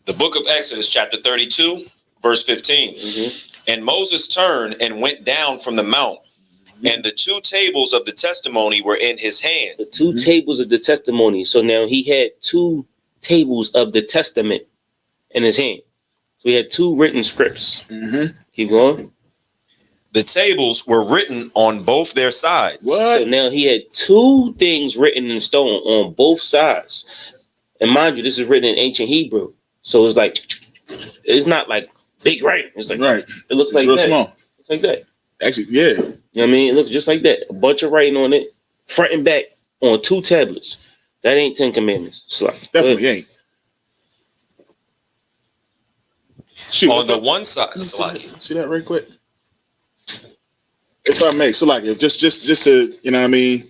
Speaker 6: The book of Exodus, chapter 32, verse 15.
Speaker 2: Mm-hmm.
Speaker 6: And Moses turned and went down from the mount, and the 2 tables of the testimony were in his hand.
Speaker 2: The 2 tables of the testimony. So now he had 2 tables of the testament in his hand. So he had 2 written scripts.
Speaker 1: Mm-hmm.
Speaker 2: Keep going.
Speaker 6: The tables were written on both their sides.
Speaker 2: What? So now he had 2 things written in stone on both sides. And mind you, this is written in ancient Hebrew. So it's like, it's not like big writing. It's like,
Speaker 1: right.
Speaker 2: It looks like
Speaker 1: real
Speaker 2: that.
Speaker 1: Small.
Speaker 2: It's like that.
Speaker 1: Actually, yeah.
Speaker 2: You know what I mean? It looks just like that. A bunch of writing on it, front and back, on 2 tablets. That ain't 10 commandments. It's like,
Speaker 1: definitely ain't.
Speaker 6: Shoot, on the one side,
Speaker 1: see that right quick? If I may, so like, just to, you know what I mean?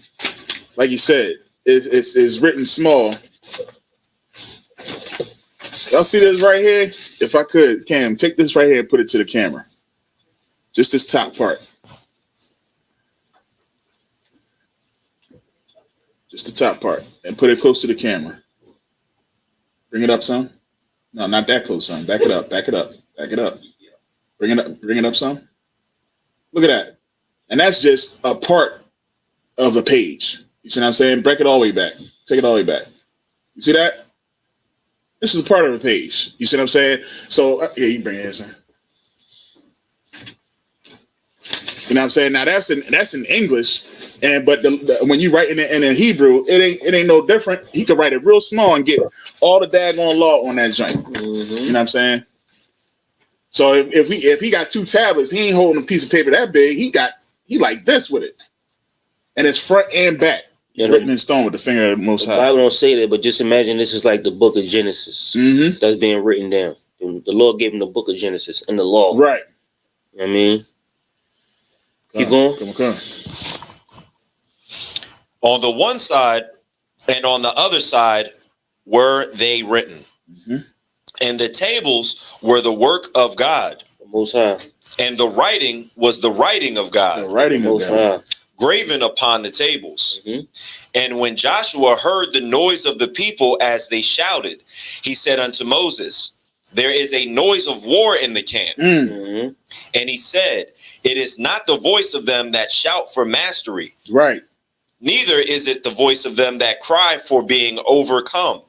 Speaker 1: Like you said, it's written small. Y'all see this right here? If I could, Cam, take this right here and put it to the camera. Just this top part. Just the top part. And put it close to the camera. Bring it up some. No, not that close, son. Back it up. Back it up. Back it up. Bring it up. Bring it up some. Look at that. And that's just a part of a page. You see what I'm saying? Break it all the way back. Take it all the way back. You see that? This is a part of a page. You see what I'm saying? So, yeah, you bring it in, son. You know what I'm saying? Now that's in English, but when you write in Hebrew, it ain't no different. He could write it real small and get all the daggone law on that joint.
Speaker 2: Mm-hmm.
Speaker 1: You know what I'm saying? So if he got 2 tablets, he ain't holding a piece of paper that big. He like this with it, and it's front and back.
Speaker 2: Yeah,
Speaker 1: written in stone with the finger of the Most High.
Speaker 2: The Bible don't say that, but just imagine this is like the book of Genesis that's being written down. The Lord gave him the book of Genesis and the law.
Speaker 1: Right.
Speaker 2: You know what I mean? Keep going.
Speaker 1: Come.
Speaker 6: On the one side and on the other side were they written.
Speaker 1: Mm-hmm.
Speaker 6: And the tables were the work of God.
Speaker 2: The Most High.
Speaker 6: And the writing was the writing of God.
Speaker 1: The writing of God.
Speaker 6: Graven upon the tables.
Speaker 2: Mm-hmm.
Speaker 6: And when Joshua heard the noise of the people as they shouted, he said unto Moses, there is a noise of war in the camp.
Speaker 2: Mm-hmm.
Speaker 6: And he said, it is not the voice of them that shout for mastery.
Speaker 1: Right.
Speaker 6: Neither is it the voice of them that cry for being overcome.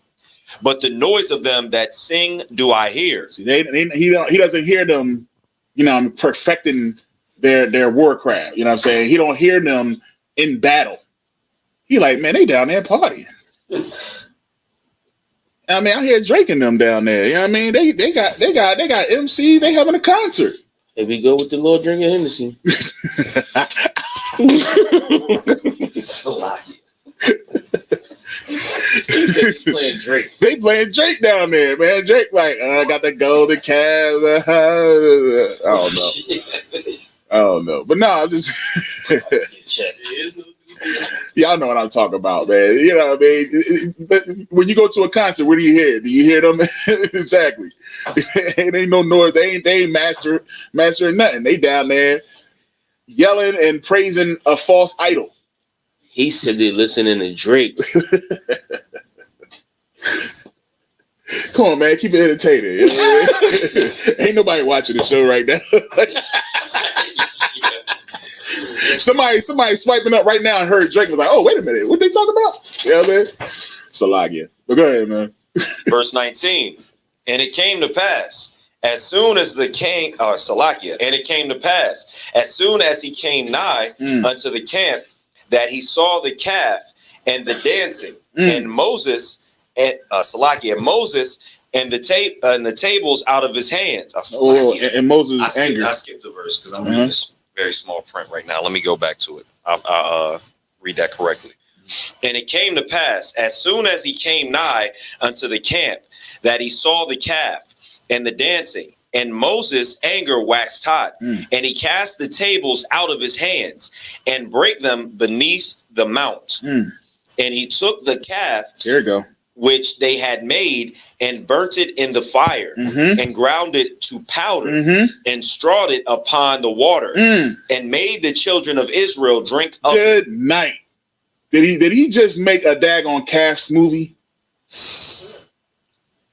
Speaker 6: But the noise of them that sing do I hear.
Speaker 1: See, he doesn't hear them, you know, perfecting their warcraft. You know what I'm saying? He don't hear them in battle. He like, man, they down there partying. I mean, I hear Drake and them down there. You know what I mean? They got MCs. They having a concert.
Speaker 2: Here we go with the Lord drinking Hennessy. playing Drake.
Speaker 1: They playing Drake down there, man. Drake like, I got the golden calf. I don't know. But no, I'm just y'all know what I'm talking about, man. You know what I mean? But when you go to a concert, what do you hear? Do you hear them? Exactly. It ain't no noise. They ain't mastering nothing. They down there yelling and praising a false idol.
Speaker 2: He said they're listening to Drake.
Speaker 1: Come on, man. Keep it entertaining. You know? Ain't nobody watching the show right now. Somebody swiping up right now and heard Drake was like, oh, wait a minute. What they talking about? You know what I mean? Salagia. But go ahead, man.
Speaker 6: Verse 19. And it came to pass, as soon as the king, Salakia, and it came to pass, as soon as he came nigh unto the camp, that he saw the calf and the dancing, and Moses and Salakia, and Moses and the tables out of his hands.
Speaker 1: And Moses' anger.
Speaker 6: I skipped the verse because I'm reading this very small print right now. Let me go back to it. I'll read that correctly. And it came to pass, as soon as he came nigh unto the camp, that he saw the calf and the dancing, and Moses' anger waxed hot, and he cast the tables out of his hands and brake them beneath the mount. And he took the calf,
Speaker 1: here we go,
Speaker 6: which they had made, and burnt it in the fire, and ground it to powder, and strawed it upon the water, and made the children of Israel drink of
Speaker 1: it. Good night. Did he just make a daggone calf smoothie?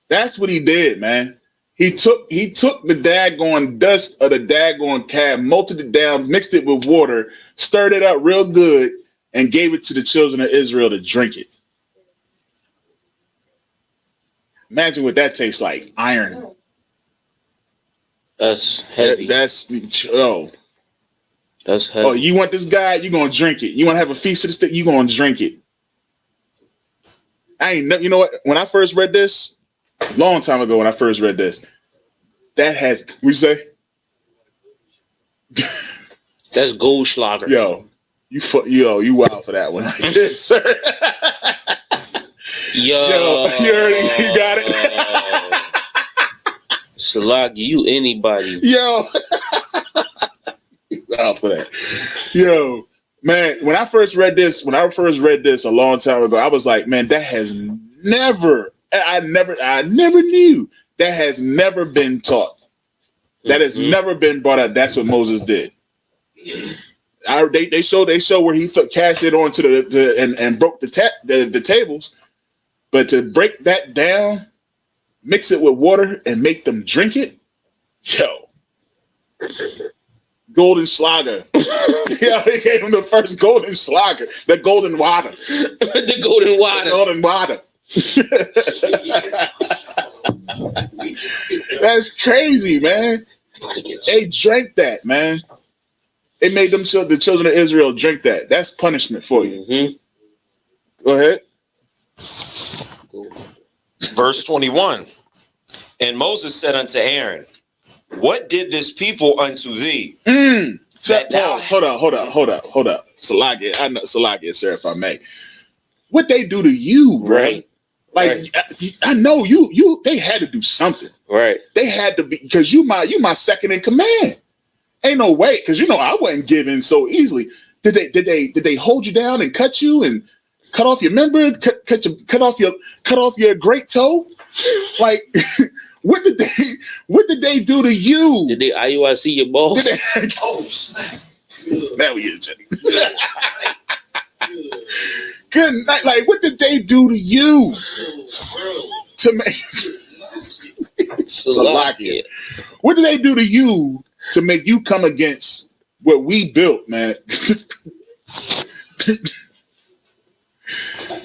Speaker 1: That's what he did, man. He took the daggone dust of the daggone calf, melted it down, mixed it with water, stirred it up real good, and gave it to the children of Israel to drink it. Imagine what that tastes like. Iron.
Speaker 2: That's heavy.
Speaker 1: That's heavy. Oh, you want this guy? You're gonna drink it. You want to have a feast of the stick? You're gonna drink it. You know what? When I first read this, long time ago, when I first read this, that has, we say,
Speaker 2: that's Goldschlager.
Speaker 1: Yo, you wild for that one, right there, sir.
Speaker 2: Yo,
Speaker 1: you got it.
Speaker 2: Salagi, you anybody?
Speaker 1: Yo, you wild for that. Yo, man, when I first read this a long time ago, I was like, man, that has never. I never knew that has never been taught. That has never been brought up. That's what Moses did. They show where he cast it onto and broke the tables, but to break that down, mix it with water and make them drink it, yo, golden schlager. Yeah, they gave him the first golden schlager, the golden water,
Speaker 2: the golden water,
Speaker 1: golden water. That's crazy, man. They drank that, man. They made them the children of Israel drink that. That's punishment for you. Go ahead.
Speaker 6: Verse 21. And Moses said unto Aaron, what did this people unto thee?
Speaker 1: Hold up. Salagia, I know Salagia, sir, if I may. What they do to you, bro? Right. Like, right. I know you. They had to do something,
Speaker 2: right?
Speaker 1: They had to be, because you my second in command. Ain't no way, because I wasn't given so easily. Did they hold you down and cut you and cut off your member, cut off your great toe? Like, what did they do to you?
Speaker 2: Did they IUIC your balls?
Speaker 1: Oh snap! Now we is Jenny. Good night. Like, what did they do to you to make Salakia? What did they do to you to make you come against what we built, man?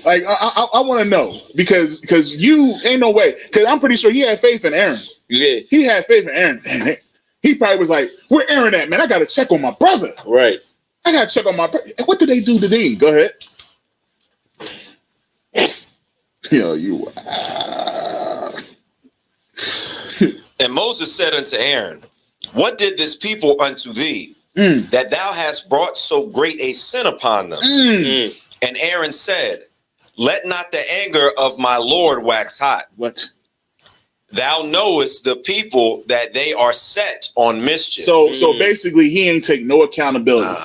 Speaker 1: Like, I want to know, because you ain't no way. Because I'm pretty sure he had faith in Aaron.
Speaker 2: Yeah,
Speaker 1: he had faith in Aaron. Man, he probably was like, "Where Aaron at, man? I got to check on my brother."
Speaker 2: Right.
Speaker 1: I got to check on my brother. What did they do to thee? Go ahead. You.
Speaker 6: And Moses said unto Aaron, what did this people unto thee, that thou hast brought so great a sin upon them? And Aaron said, Let not the anger of my Lord wax hot.
Speaker 1: What?
Speaker 6: Thou knowest the people that they are set on mischief.
Speaker 1: So basically, he ain't take no accountability.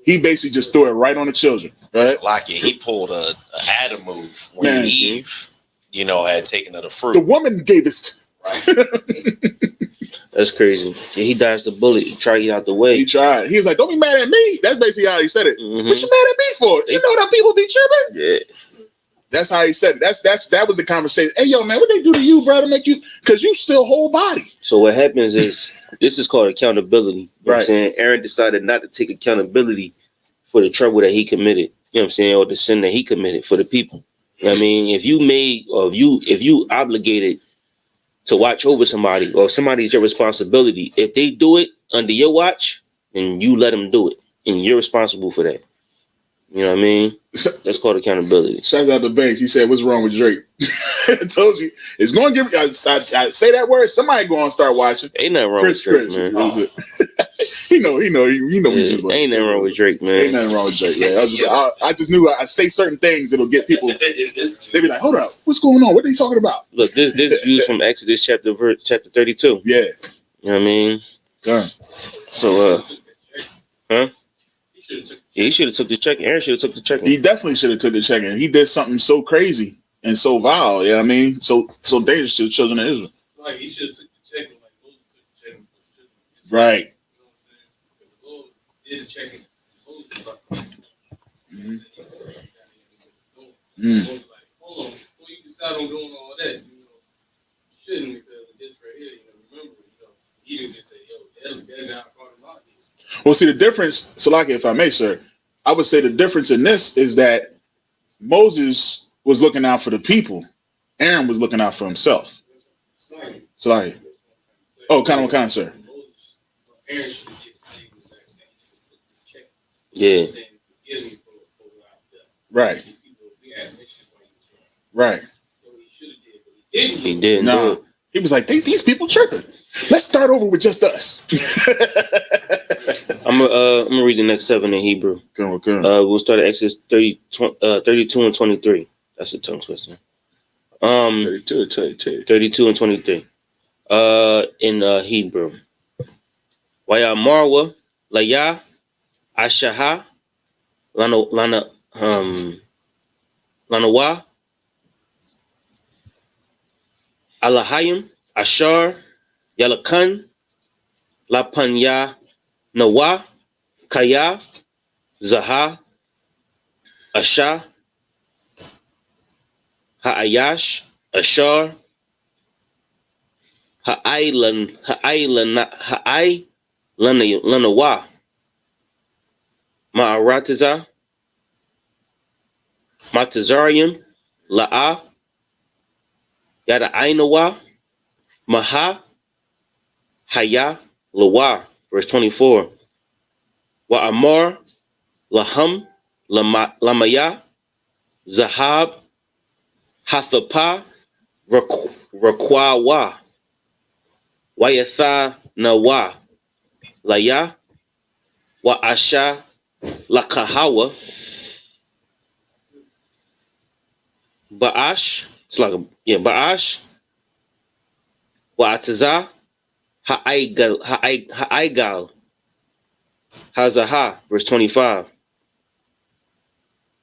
Speaker 1: He basically just threw it right on the children. Right?
Speaker 6: Like he pulled a Adam move when Eve, had taken of the fruit.
Speaker 1: The woman gave us.
Speaker 2: That's crazy. Yeah, he dodged the bullet. He tried to get out the way.
Speaker 1: He tried. He was like, "Don't be mad at me." That's basically how he said it. What you mad at me for? You know that people be tripping.
Speaker 2: Yeah.
Speaker 1: That's how he said it. That was the conversation. Hey, yo, man, what they do to you, bro, to make you? Because you still whole body.
Speaker 2: So what happens is this is called accountability. You know what I'm saying? Aaron decided not to take accountability for the trouble that he committed. You know what I'm saying, or the sin that he committed for the people. You know what I mean, if you obligated to watch over somebody, or somebody's your responsibility, if they do it under your watch, then you let them do it, and you're responsible for that. You know what I mean? That's called accountability.
Speaker 1: Shouts out to Banks. He said, "What's wrong with Drake?" I told you it's going to give. I say that word. Somebody going to start watching.
Speaker 2: Ain't nothing wrong with Drake, man.
Speaker 1: He know. Yeah,
Speaker 2: ain't nothing wrong with Drake, man.
Speaker 1: Ain't nothing wrong with Drake, man. I just knew I say certain things that'll get people. They be like, "Hold up, what's going on? What are they talking about?"
Speaker 2: Look, this view's from Exodus chapter 32.
Speaker 1: Yeah,
Speaker 2: you know what I mean.
Speaker 1: Done.
Speaker 2: So, huh? Yeah, he should have took the check. Aaron should have took the check.
Speaker 1: He definitely should have took the check. He did something so crazy and so vile. Yeah, I mean, so dangerous to the children of Israel.
Speaker 12: Like he should have took the check. Like Moses took the check.
Speaker 1: Right.
Speaker 12: You know what I'm saying? The Lord did the check. Like, hold on, before you decide on doing all that, you shouldn't, because of this right here. Remember, he didn't just say, "Yo, that guy part of my deal."
Speaker 1: Well, see, the difference, Salaki, if I may, sir, I would say the difference in this is that Moses was looking out for the people. Aaron was looking out for himself. Salaki. Oh, kind of, sir.
Speaker 12: Aaron should get the same exact thing.
Speaker 2: Yeah.
Speaker 1: Right. Right.
Speaker 2: He did.
Speaker 1: Nah. He was like, these people tripping. Let's start over with just us.
Speaker 2: I'm gonna read the next 7 in Hebrew.
Speaker 1: Okay.
Speaker 2: We'll start at Exodus 32 and 23. That's a tongue twister. 32 and 23. In Hebrew. Waya Marwa Laya Ashaha Lanawa Alahayim Ashar Yalakan Lapanya Nawa Kaya Zaha Asha Ha'ayash Ashar Lanawa Ma'aratiza Matazarian La'a Yada Ainawa Maha Haya Lawa. Verse 24. Wa Amar Laham Lamaya Zahab Hathapa Rakwawa Wayatha Nawa Laya Wa Asha Lakahawa Ba'ash. It's like Ba'ash Wa Ataza Ha'aigal Hazaha. Verse 25.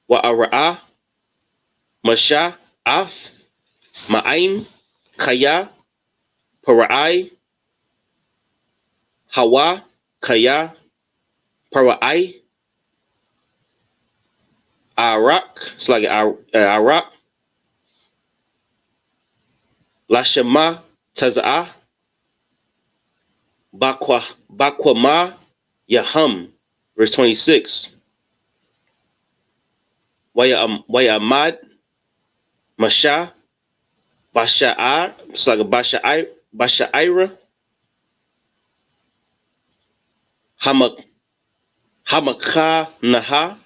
Speaker 2: Wa Ara'a Masha Af Ma'aim Kaya Para'ai Hawa Kaya Para'ai Arak. It's like Arak Lashema Taza'ah Bakwama Yaham. Verse 26. Waya Ahmad Masha Basha'ar. It's like a Basha'ira Hamaka Naha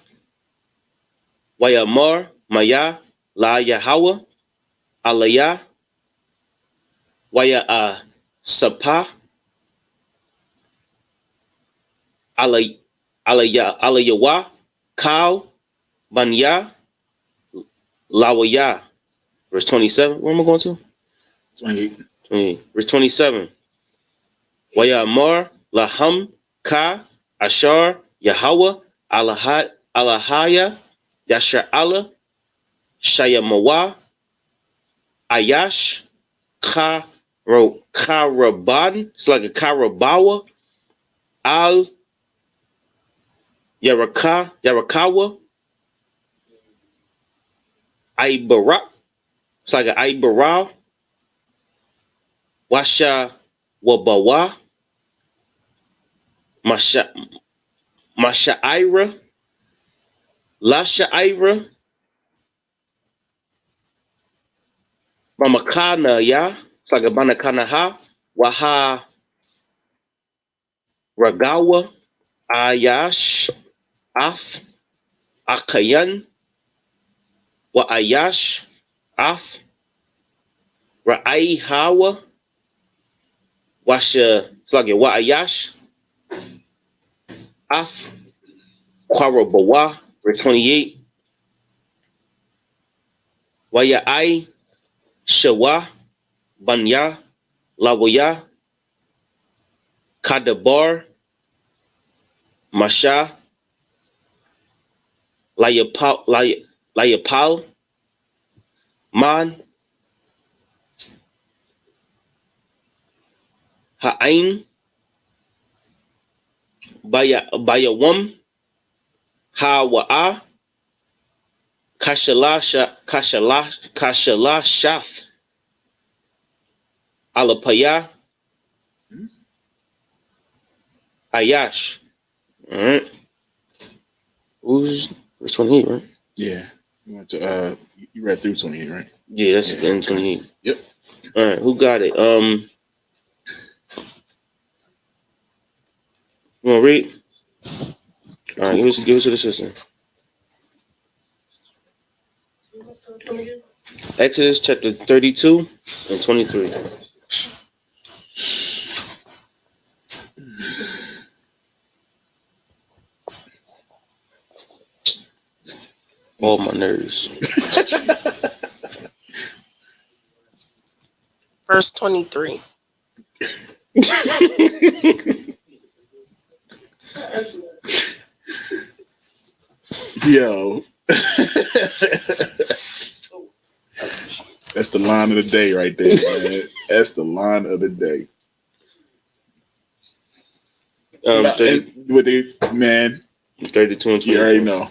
Speaker 2: Wayamar Maya La Yahweh Alaya Waya Sapa Alayawa Kal Banya Lawaya. Verse 27. Where am I going to?
Speaker 1: 28.
Speaker 2: Verse 27. Wayamar laham ka ashar Yahweh alahaya yasher Allah shayamawa ayash karaban. It's like a karabawa al yarakawa Ibara. It's like an Ibara. Washa Wabawa. Masha'ira. Lasha'ira. Mamakana ya. It's like a Banakana ha. Waha Ragawa. Ayash. Af. Akayan. Wa Ayash. Af. Ra'ai Hawa. Washa, it's like a Wa'ayash. Af. Kwarabawa. Verse 28. Waya'ai. Shawa. Banya. Lawaya. Kadabar. Masha. Layapal. Man. Ha'ain. Bayawam. Hawa'a. Kashala Shaf. Alapaya. Ayash. All right. Who's verse 28, right?
Speaker 1: Yeah. You went to you read through 28, right?
Speaker 2: Yeah, that's the end 28.
Speaker 1: Yep.
Speaker 2: All right, who got it? You want to read? All right, give us to the system. Exodus chapter 32 and 23. All my nerves.
Speaker 14: Verse 23.
Speaker 1: Yo. That's the line of the day right there, man. That's the line of the day. With the man
Speaker 2: 32 and 23.
Speaker 1: You already know.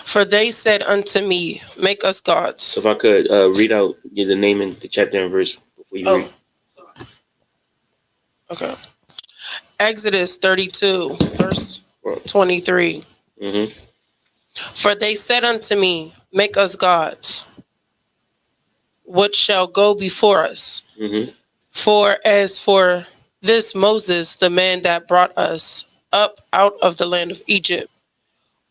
Speaker 14: For they said unto me, make us gods.
Speaker 2: So if I could read out the name and the chapter and verse before you read.
Speaker 14: Okay. Exodus 32, verse 23.
Speaker 2: Mm-hmm.
Speaker 14: For they said unto me, make us gods, which shall go before us.
Speaker 2: Mm-hmm.
Speaker 14: For as for this Moses, the man that brought us up out of the land of Egypt,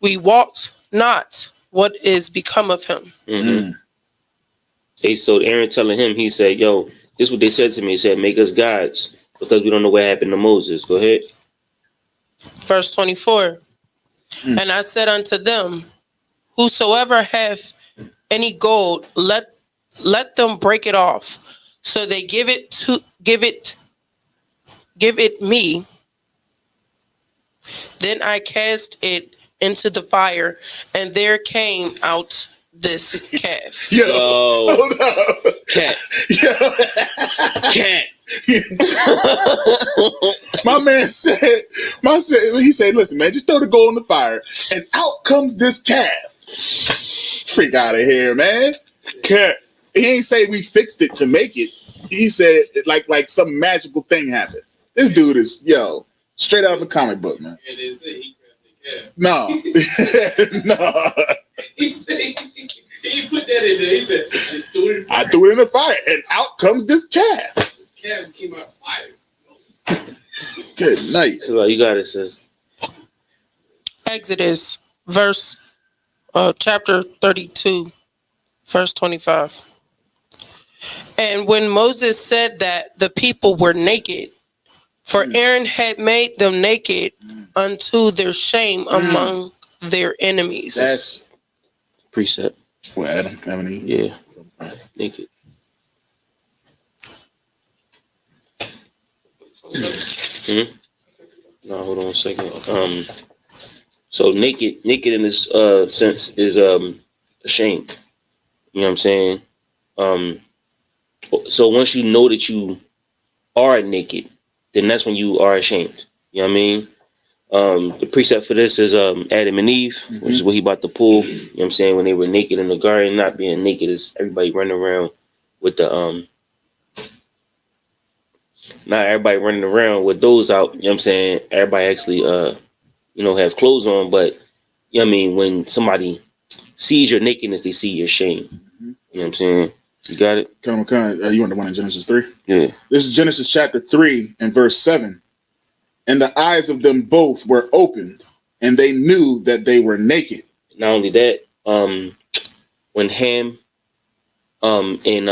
Speaker 14: we walked not what is become of him.
Speaker 2: Mm-hmm. Hey, so Aaron telling him, he said, yo, this is what they said to me. He said, make us gods because we don't know what happened to Moses. Go ahead.
Speaker 14: Verse 24. And I said unto them, whosoever hath any gold, let them break it off. So they give it me. Then I cast it into the fire, and there came out this calf.
Speaker 2: Yo. Cat.
Speaker 1: Yo.
Speaker 2: Cat.
Speaker 1: My man said, he said, listen, man, just throw the gold in the fire, and out comes this calf. Freak out of here, man. Cat. He ain't say we fixed it to make it. He said like some magical thing happened. This dude is, yo, straight out of a comic book, man.
Speaker 12: And they said he grabbed the calf.
Speaker 1: No. No.
Speaker 12: He put that in there. He said,
Speaker 1: I threw it in the fire, and out comes this calf.
Speaker 12: This calf came out fire.
Speaker 1: Good night.
Speaker 2: So you got it, sis.
Speaker 14: Exodus, chapter 32, verse 25. And when Moses said that the people were naked, for Aaron had made them naked unto their shame among their enemies.
Speaker 2: That's precept.
Speaker 1: Well, Adam and Eve.
Speaker 2: Yeah, naked. No, hold on a second. So naked in this sense is ashamed. You know what I'm saying? So once you know that you are naked, then that's when you are ashamed. You know what I mean? The precept for this is Adam and Eve, which is what he about to pull. You know what I'm saying? When they were naked in the garden, not being naked is everybody running around with the not everybody running around with those out. You know what I'm saying? Everybody actually have clothes on, but you know what I mean, when somebody sees your nakedness, they see your shame. You know what I'm saying? You got it?
Speaker 1: You want the one in Genesis 3?
Speaker 2: Yeah.
Speaker 1: This is Genesis chapter 3 and verse 7. And the eyes of them both were opened, and they knew that they were naked.
Speaker 2: Not only that, when Ham and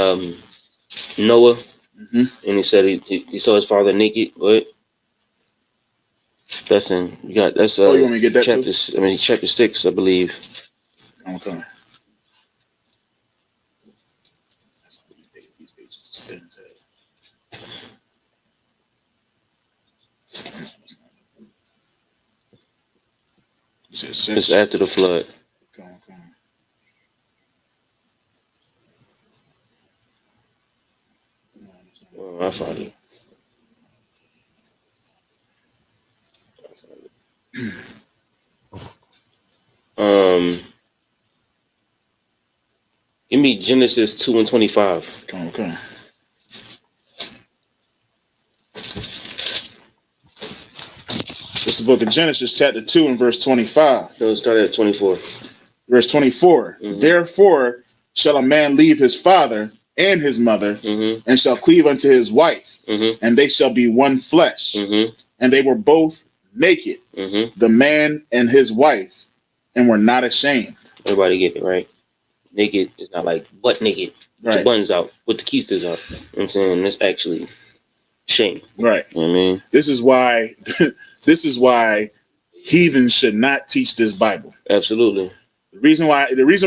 Speaker 2: Noah, and he said he saw his father naked, what? That's in you want me to get that chapter, too? Chapter 6, I believe.
Speaker 1: Okay.
Speaker 2: It's after the flood. Oh, I found it. Give me Genesis 2 and 25.
Speaker 1: Okay. This is the book of Genesis, chapter 2 and verse 25.
Speaker 2: No, start at 24.
Speaker 1: Verse 24. Therefore shall a man leave his father and his mother, and shall cleave unto his wife, and they shall be one flesh. And they were both naked, the man and his wife, and were not ashamed.
Speaker 2: Everybody get it, right? Naked is not like butt naked. With your buttons out, with the keisters out. You know what I'm saying? That's actually shame.
Speaker 1: Right.
Speaker 2: You know what I mean?
Speaker 1: This is why heathens should not teach this Bible.
Speaker 2: Absolutely.
Speaker 1: The reason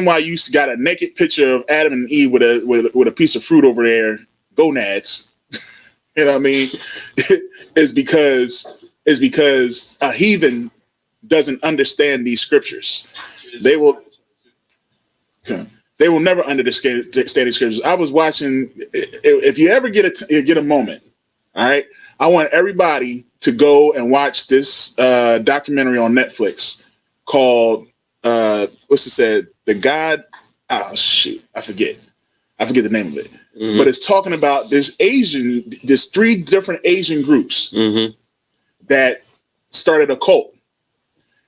Speaker 1: why you got a naked picture of Adam and Eve with a piece of fruit over their gonads, you know what I mean, is because a heathen doesn't understand these scriptures. They will never understand these scriptures. I was watching. If you ever get a moment, all right, I want everybody to go and watch this documentary on Netflix called what's it said? The God. Oh shoot, I forget the name of it. But it's talking about there's 3 different Asian groups that started a cult,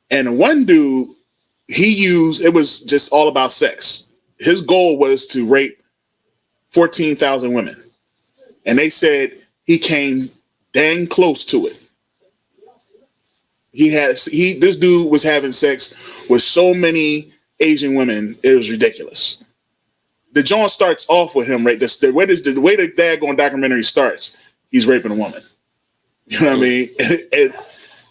Speaker 1: and one dude it was just all about sex. His goal was to rape 14,000 women, and they said he came dang close to it. This dude was having sex with so many Asian women, it was ridiculous. The joint starts off with him, right? The way the daggone documentary starts, he's raping a woman. You know what I mean? And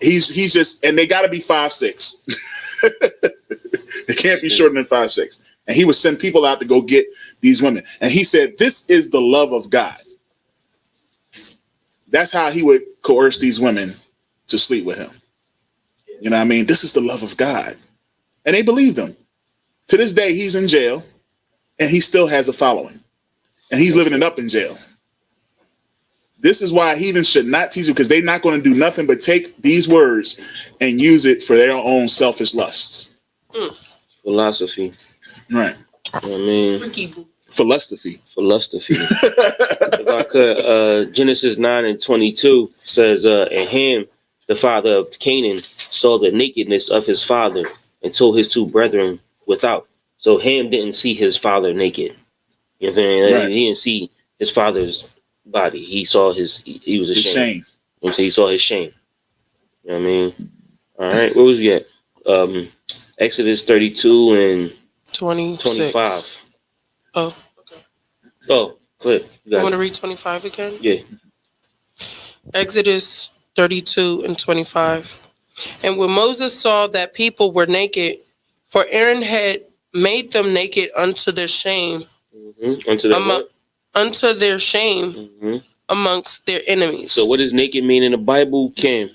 Speaker 1: he's just, and they got to be 5'6". They can't be shorter than 5'6". And he would send people out to go get these women. And he said, this is the love of God. That's how he would coerce these women to sleep with him. You know what I mean? This is the love of God. And they believed him. To this day, he's in jail and he still has a following. And he's living it up in jail. This is why heathens should not teach it, because they're not going to do nothing but take these words and use it for their own selfish lusts.
Speaker 2: Philosophy.
Speaker 1: Right.
Speaker 2: You know what I mean?
Speaker 1: Philosophy.
Speaker 2: If I could, Genesis 9 and 22 says, and Ham, the father of Canaan, saw the nakedness of his father and told his 2 brethren without. So Ham didn't see his father naked. You know what I'm saying? Right. He didn't see his father's body. He saw he was ashamed.
Speaker 1: Shame.
Speaker 2: You know what I'm saying? He saw his shame. You know what I mean? All right. Where was we at? Exodus 32 and 25.
Speaker 14: Oh, okay.
Speaker 2: Oh, go ahead.
Speaker 14: You want to read 25 again?
Speaker 2: Yeah.
Speaker 14: Exodus 32 and 25. And when Moses saw that people were naked, for Aaron had made them naked unto their shame.
Speaker 2: Unto their what?
Speaker 14: Unto their shame amongst their enemies.
Speaker 2: So what does naked mean in the Bible, Kim?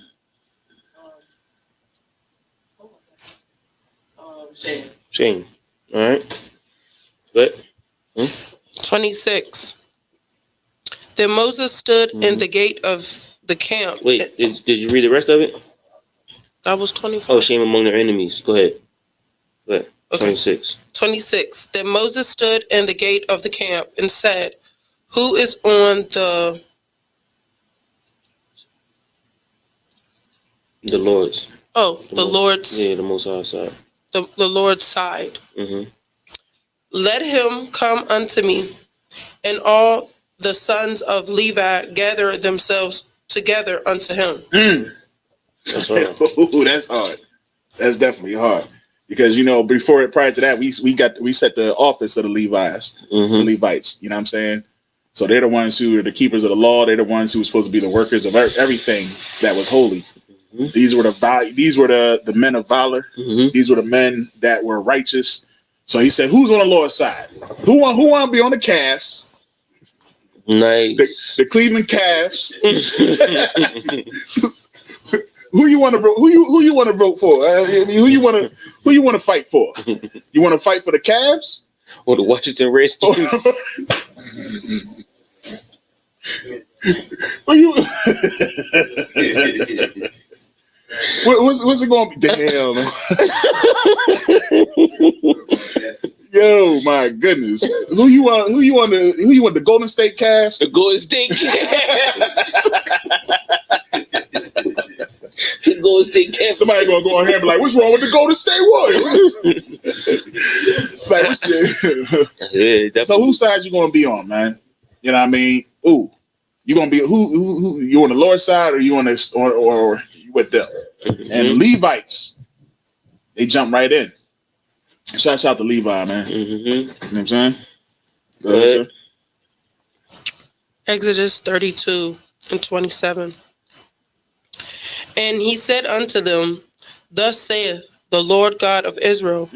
Speaker 14: Shame.
Speaker 2: Shame. All right. But
Speaker 14: 26. Then Moses stood in the gate of the camp.
Speaker 2: Wait, did you read the rest of it?
Speaker 14: That was 24.
Speaker 2: Oh, shame among their enemies. Go ahead. Go ahead. Okay. 26.
Speaker 14: 26. Then Moses stood in the gate of the camp and said, who is on the
Speaker 2: Lord's?
Speaker 14: Oh, the Lord's.
Speaker 2: Yeah, the Most High side.
Speaker 14: The Lord's side. Let him come unto me, and all the sons of Levi gather themselves together unto him.
Speaker 1: That's hard. Ooh, that's hard. That's definitely hard. Because prior to that, we set the office of the Levites, the Levites. You know what I'm saying? So they're the ones who are the keepers of the law. They're the ones who were supposed to be the workers of everything that was holy. These were the men of valor. These were the men that were righteous. So he said, "Who's on the Lord's side? Who want to be on the calves?
Speaker 2: Nice.
Speaker 1: The Cleveland Cavs. Who you want to vote? Who you want to vote for? Who you want to fight for? You want to fight for the Cavs
Speaker 2: or the Washington Redskins?
Speaker 1: What's it going to be? Damn. Yo, my goodness. Who you want the Golden State Cavs?
Speaker 2: The Golden State Cavs. The Golden State Cavs.
Speaker 1: Somebody gonna go on here and be like, what's wrong with the Golden State Warriors? So whose side you gonna be on, man? You know what I mean? Ooh. You gonna be who you on the Lord's side, or you on this, or you with them? And Levites, they jump right in. Shouts out to Levi, man. You know what I'm saying? Go ahead,
Speaker 14: Exodus 32 and 27. And he said unto them, thus saith the Lord God of Israel,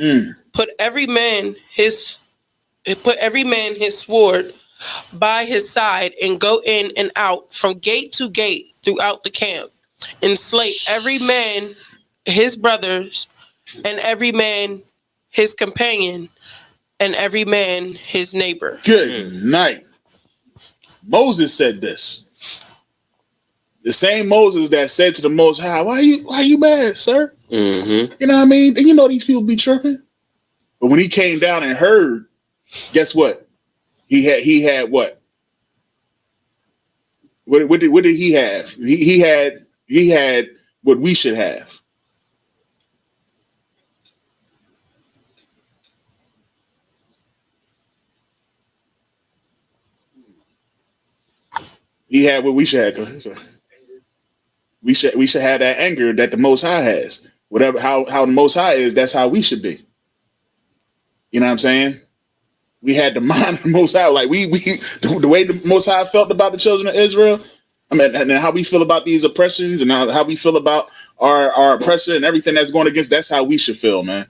Speaker 14: put every man his sword by his side, and go in and out from gate to gate throughout the camp, and slay every man his brothers, and every man his companion, and every man his neighbor.
Speaker 1: Good night. Moses said this. The same Moses that said to the Most High, why you mad, sir? You know what I mean? And these people be tripping. But when he came down and heard, guess what? He had what? What did he have? He had what we should have. He had what we should have. We should have that anger that the Most High has. Whatever how the Most High is, that's how we should be. You know what I'm saying? We had the mind of the Most High, like the way the Most High felt about the children of Israel. I mean, and how we feel about these oppressions, and how we feel about our oppressor and everything that's going against. That's how we should feel, man.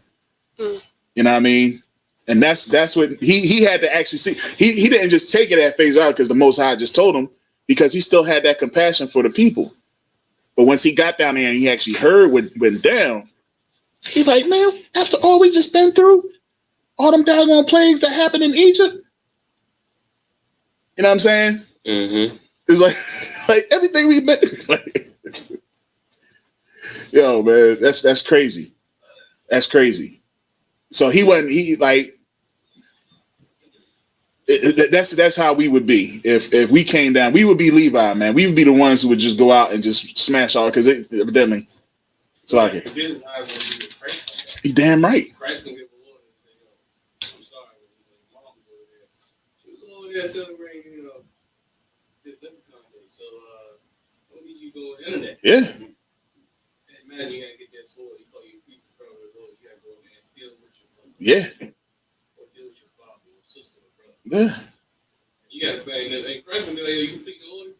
Speaker 1: You know what I mean? And that's what he had to actually see. He didn't just take it at face value because the Most High just told him, because he still had that compassion for the people. But once he got down there and he actually heard what went down, he's like, man, after all we just been through, all them doggone plagues that happened in Egypt. You know what I'm saying? It's like everything we've been like, yo, man, that's crazy. That's crazy. So that's how we would be if we came down. We would be Levi, man. We would be the ones who would just go out and just smash all, because evidently it's like it. You damn right.
Speaker 12: Christ can give the Lord and say, yo, I'm sorry, mom was over there. She was over there celebrating, this Leprechaun Day. So don't need you go on the internet.
Speaker 1: Yeah.
Speaker 12: And imagine you gotta get that sword, you call your piece of the Lord, you gotta go in there and deal with your mother.
Speaker 1: Yeah.
Speaker 12: Or deal with your father or sister or brother.
Speaker 1: Yeah.
Speaker 12: You gotta bang that. And Christ can be like, yo, you complete the order.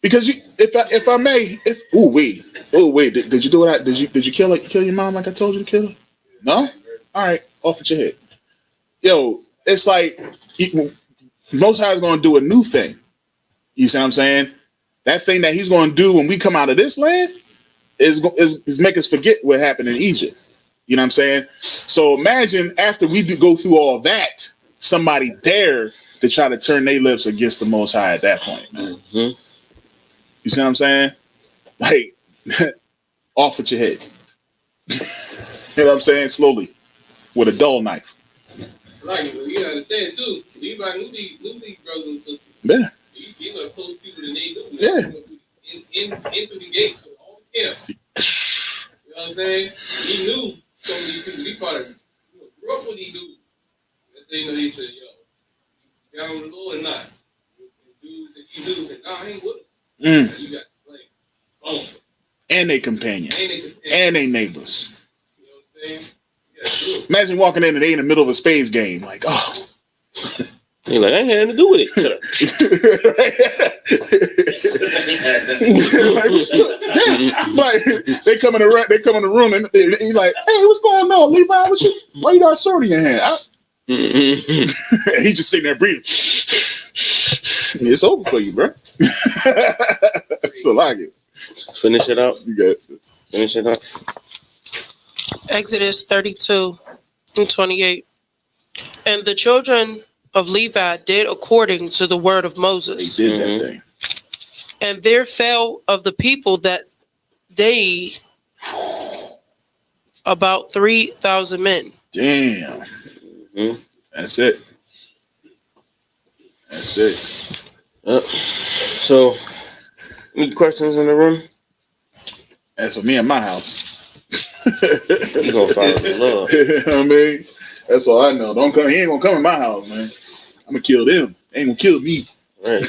Speaker 1: Because if I may, did you do it? Did you kill your mom like I told you to kill her? No? All right. Off with your head. Yo, it's like Most High is going to do a new thing. You see what I'm saying? That thing that he's going to do when we come out of this land is make us forget what happened in Egypt. You know what I'm saying? So imagine after we go through all that, somebody dare to try to turn their lips against the Most High at that point, man. You see what I'm saying? Like, off with your head. You know what I'm saying? Slowly, with a dull knife.
Speaker 12: It's like, you understand too. Levi knew these brothers and sisters.
Speaker 1: Yeah.
Speaker 12: He gonna post people that they know.
Speaker 1: Yeah.
Speaker 12: In through the gates of all the camps. You know what I'm saying? He knew so many people. He probably grew up with these dudes. He said, yo, down with the Lord or not? Dudes that he knew said, nah, I ain't with him. So you got to slay. Boom.
Speaker 1: And they companion. And they neighbors.
Speaker 12: You know what I'm saying? Yeah,
Speaker 1: imagine walking in and they in the middle of a spades game. Like, oh.
Speaker 2: You're like, I ain't had nothing to do with it. Shut up.
Speaker 1: Like, they come in the room and you're like, hey, what's going on, Levi? Why you got a sword in your hand? He just sitting there breathing. It's over for you, bro. So like it.
Speaker 2: Finish it out.
Speaker 1: You got it.
Speaker 2: Finish it out.
Speaker 14: Exodus 32:28. And the children of Levi did according to the word of Moses.
Speaker 1: They did that thing.
Speaker 14: And there fell of the people that day about 3,000 men.
Speaker 1: Damn. That's it. That's it.
Speaker 2: So, any questions in the room?
Speaker 1: As for me and my house.
Speaker 2: You gonna follow the Lord.
Speaker 1: You know what I mean? That's all I know. Don't come. He ain't gonna come in my house, man. I'm gonna kill them. They ain't gonna kill me.
Speaker 2: Right.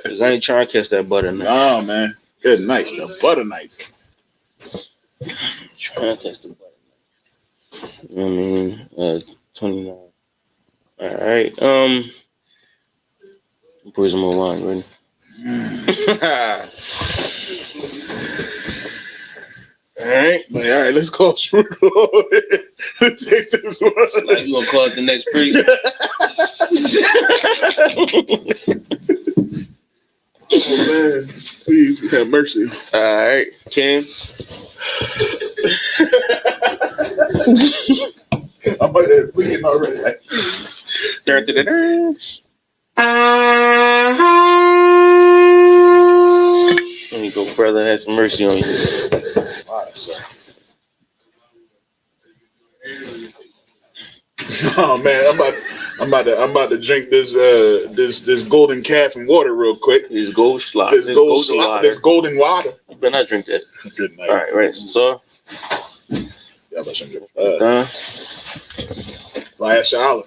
Speaker 2: Cause I ain't trying to catch that butter knife.
Speaker 1: Oh man. Good night. The butter knife.
Speaker 2: Trying to catch the butter knife. You know what I mean? 29. All right. Put some more wine, ready? All right,
Speaker 1: let's call Shrugo. Let's take this one.
Speaker 2: Like you gonna call it the next priest?
Speaker 1: Oh man, please have mercy.
Speaker 2: All right, Kim.
Speaker 1: I'm bleeding already.
Speaker 2: There you go, brother. Have some mercy on you.
Speaker 1: All right, sir. Oh man, I'm about to drink this golden calf and water real quick.
Speaker 2: This gold slop.
Speaker 1: This golden water.
Speaker 2: You better not drink that.
Speaker 1: Good night.
Speaker 2: All right, right. So,
Speaker 1: Laya
Speaker 2: Shala.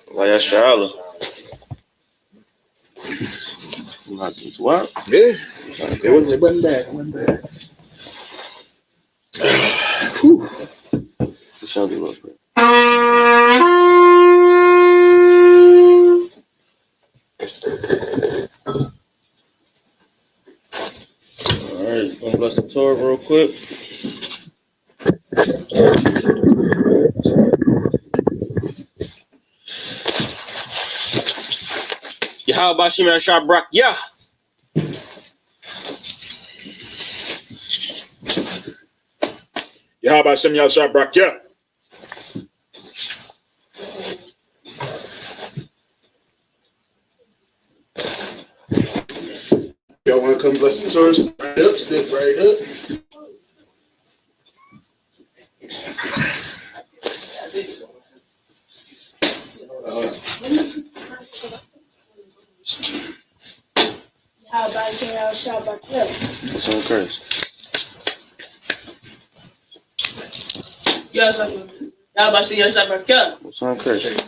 Speaker 2: What?
Speaker 1: Yeah. It wasn't bad. Whew.
Speaker 2: The sound was great. All right, gonna bless the Torah real quick. Yahweh Bashim Yashar Brak Yah.
Speaker 1: Yahweh Shem Yashar Brak Yah. Y'all want to come bless the Torah? Right up, step right up.
Speaker 13: How about you?
Speaker 2: What's on Christ? What's on Christ?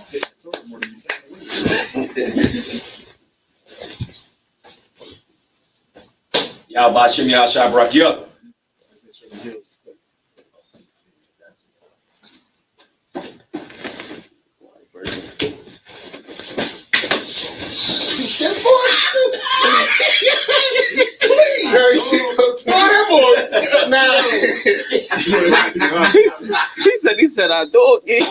Speaker 6: Yahweh Shem Yahshua Barak Yah.
Speaker 1: Now
Speaker 2: He said, I do it.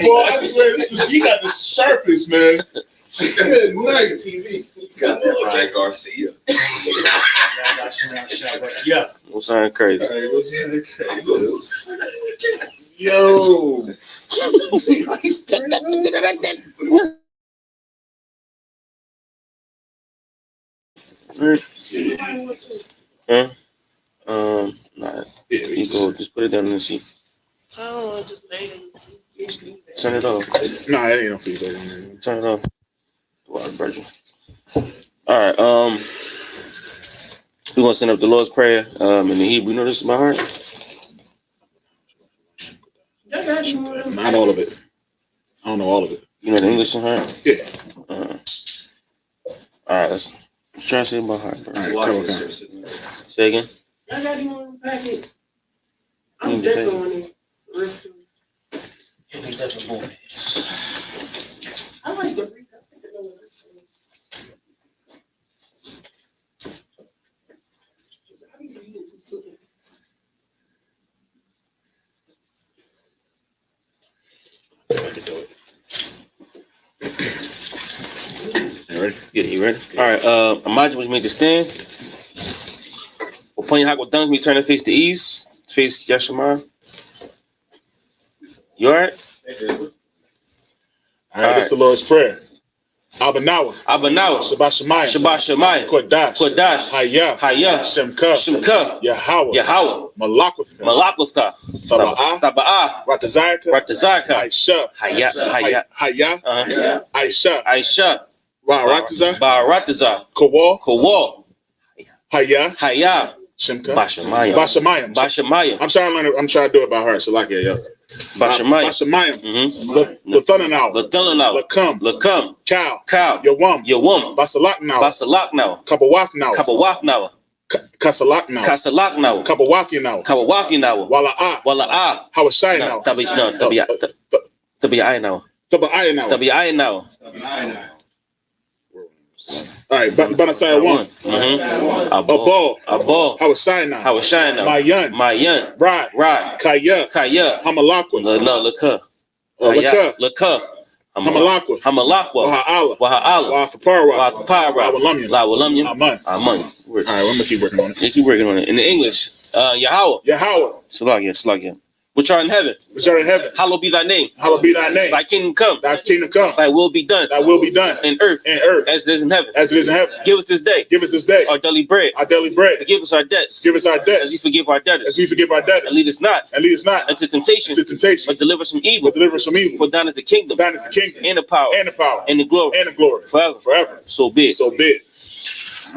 Speaker 1: Boy, I swear, she got the sharpest, man. Good night, TV.
Speaker 6: Got that Ryan Garcia.
Speaker 2: Yeah. What's sounding crazy?
Speaker 1: Yo.
Speaker 2: Huh? Nah. You go, just put it down in the seat.
Speaker 14: I don't want to just lay in the seat.
Speaker 2: Turn it off.
Speaker 1: Nah, it ain't no feedback on there.
Speaker 2: Turn it off. Water pressure. All right. We're gonna send up the Lord's Prayer. In the Hebrew. You know this is my heart.
Speaker 1: Not all of it. I don't know all of it.
Speaker 2: You know the English in heart.
Speaker 1: Yeah.
Speaker 2: All right. Let's try to say my heart. Bro.
Speaker 1: All right, come.
Speaker 2: Say again.
Speaker 14: I got you on packets. I'm definitely on it. I like the recap.
Speaker 1: I can do it.
Speaker 2: You ready? Yeah, you ready? All right. Imagine what you mean to stand. Upon your hot dunk, me turn to face the east. Face Yashima. You all right?
Speaker 1: All right, this is the Lord's Prayer. Abanawa. Shabbat Shemayim. Kodash. Hayah. Shemka. Yahweh. Malakwithka. Thaba'ah. Ratazayka. Hayah. Aisha. Baratazah. Kawal. Hayah. Shemka. Bashamayim. I'm trying to do it by heart. So like yo. Bashamayim. Lathananaw. Lakam. Cow. Yawam. Basalaknaw. Kabawafnaw. Kasalaknaw. Kabawafyanaw. Wala'ah. Hawashaynaw.
Speaker 2: Tabi'aynaw.
Speaker 1: All right, Banasaya 1. Abol. Hawashaynaw. Mayan. Rye. Kaya. Hamalakwa. Laka. Hamalakwa. Waha'ala. Wahalamyam. Aman. All right, I'm going to keep working on it.
Speaker 2: Yeah, keep working on it. In the English, Yahweh. Salakia. Which art in heaven. Hallowed be thy name. Thy kingdom come. Thy will be done. In earth. As it is in heaven. Give us this day. Our daily bread. Forgive us our debts. As we forgive our debtors. And lead us not. Into temptation. But deliver us from evil. For thine is the kingdom. And the power. And the glory. Forever. So be it.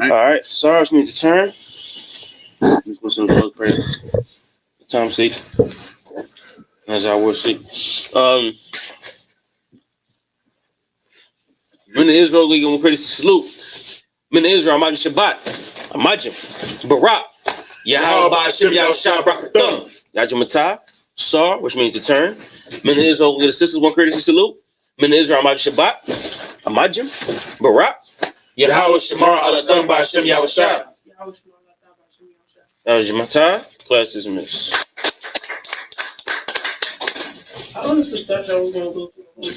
Speaker 2: All right. Sorry, we need to turn. Let's go to the Lord's Prayer. For time's sake. As I will say. Men of Israel, we give credit to salute. Men of Israel, Imagine Shabbat. Imagine. Barak. Yahweh Ba'ashem Yahushua Brakathum. Yajamatah. Sar, which means to turn. Men of Israel, we give the sisters one courtesy salute. Men of Israel, Imagine Shabbat. Imagine. Barak. Yahweh Shamar Alatham Ba'ashem Yahushua. Yajamatah. Class is missed.
Speaker 14: I honestly thought y'all was gonna go through the whole thing.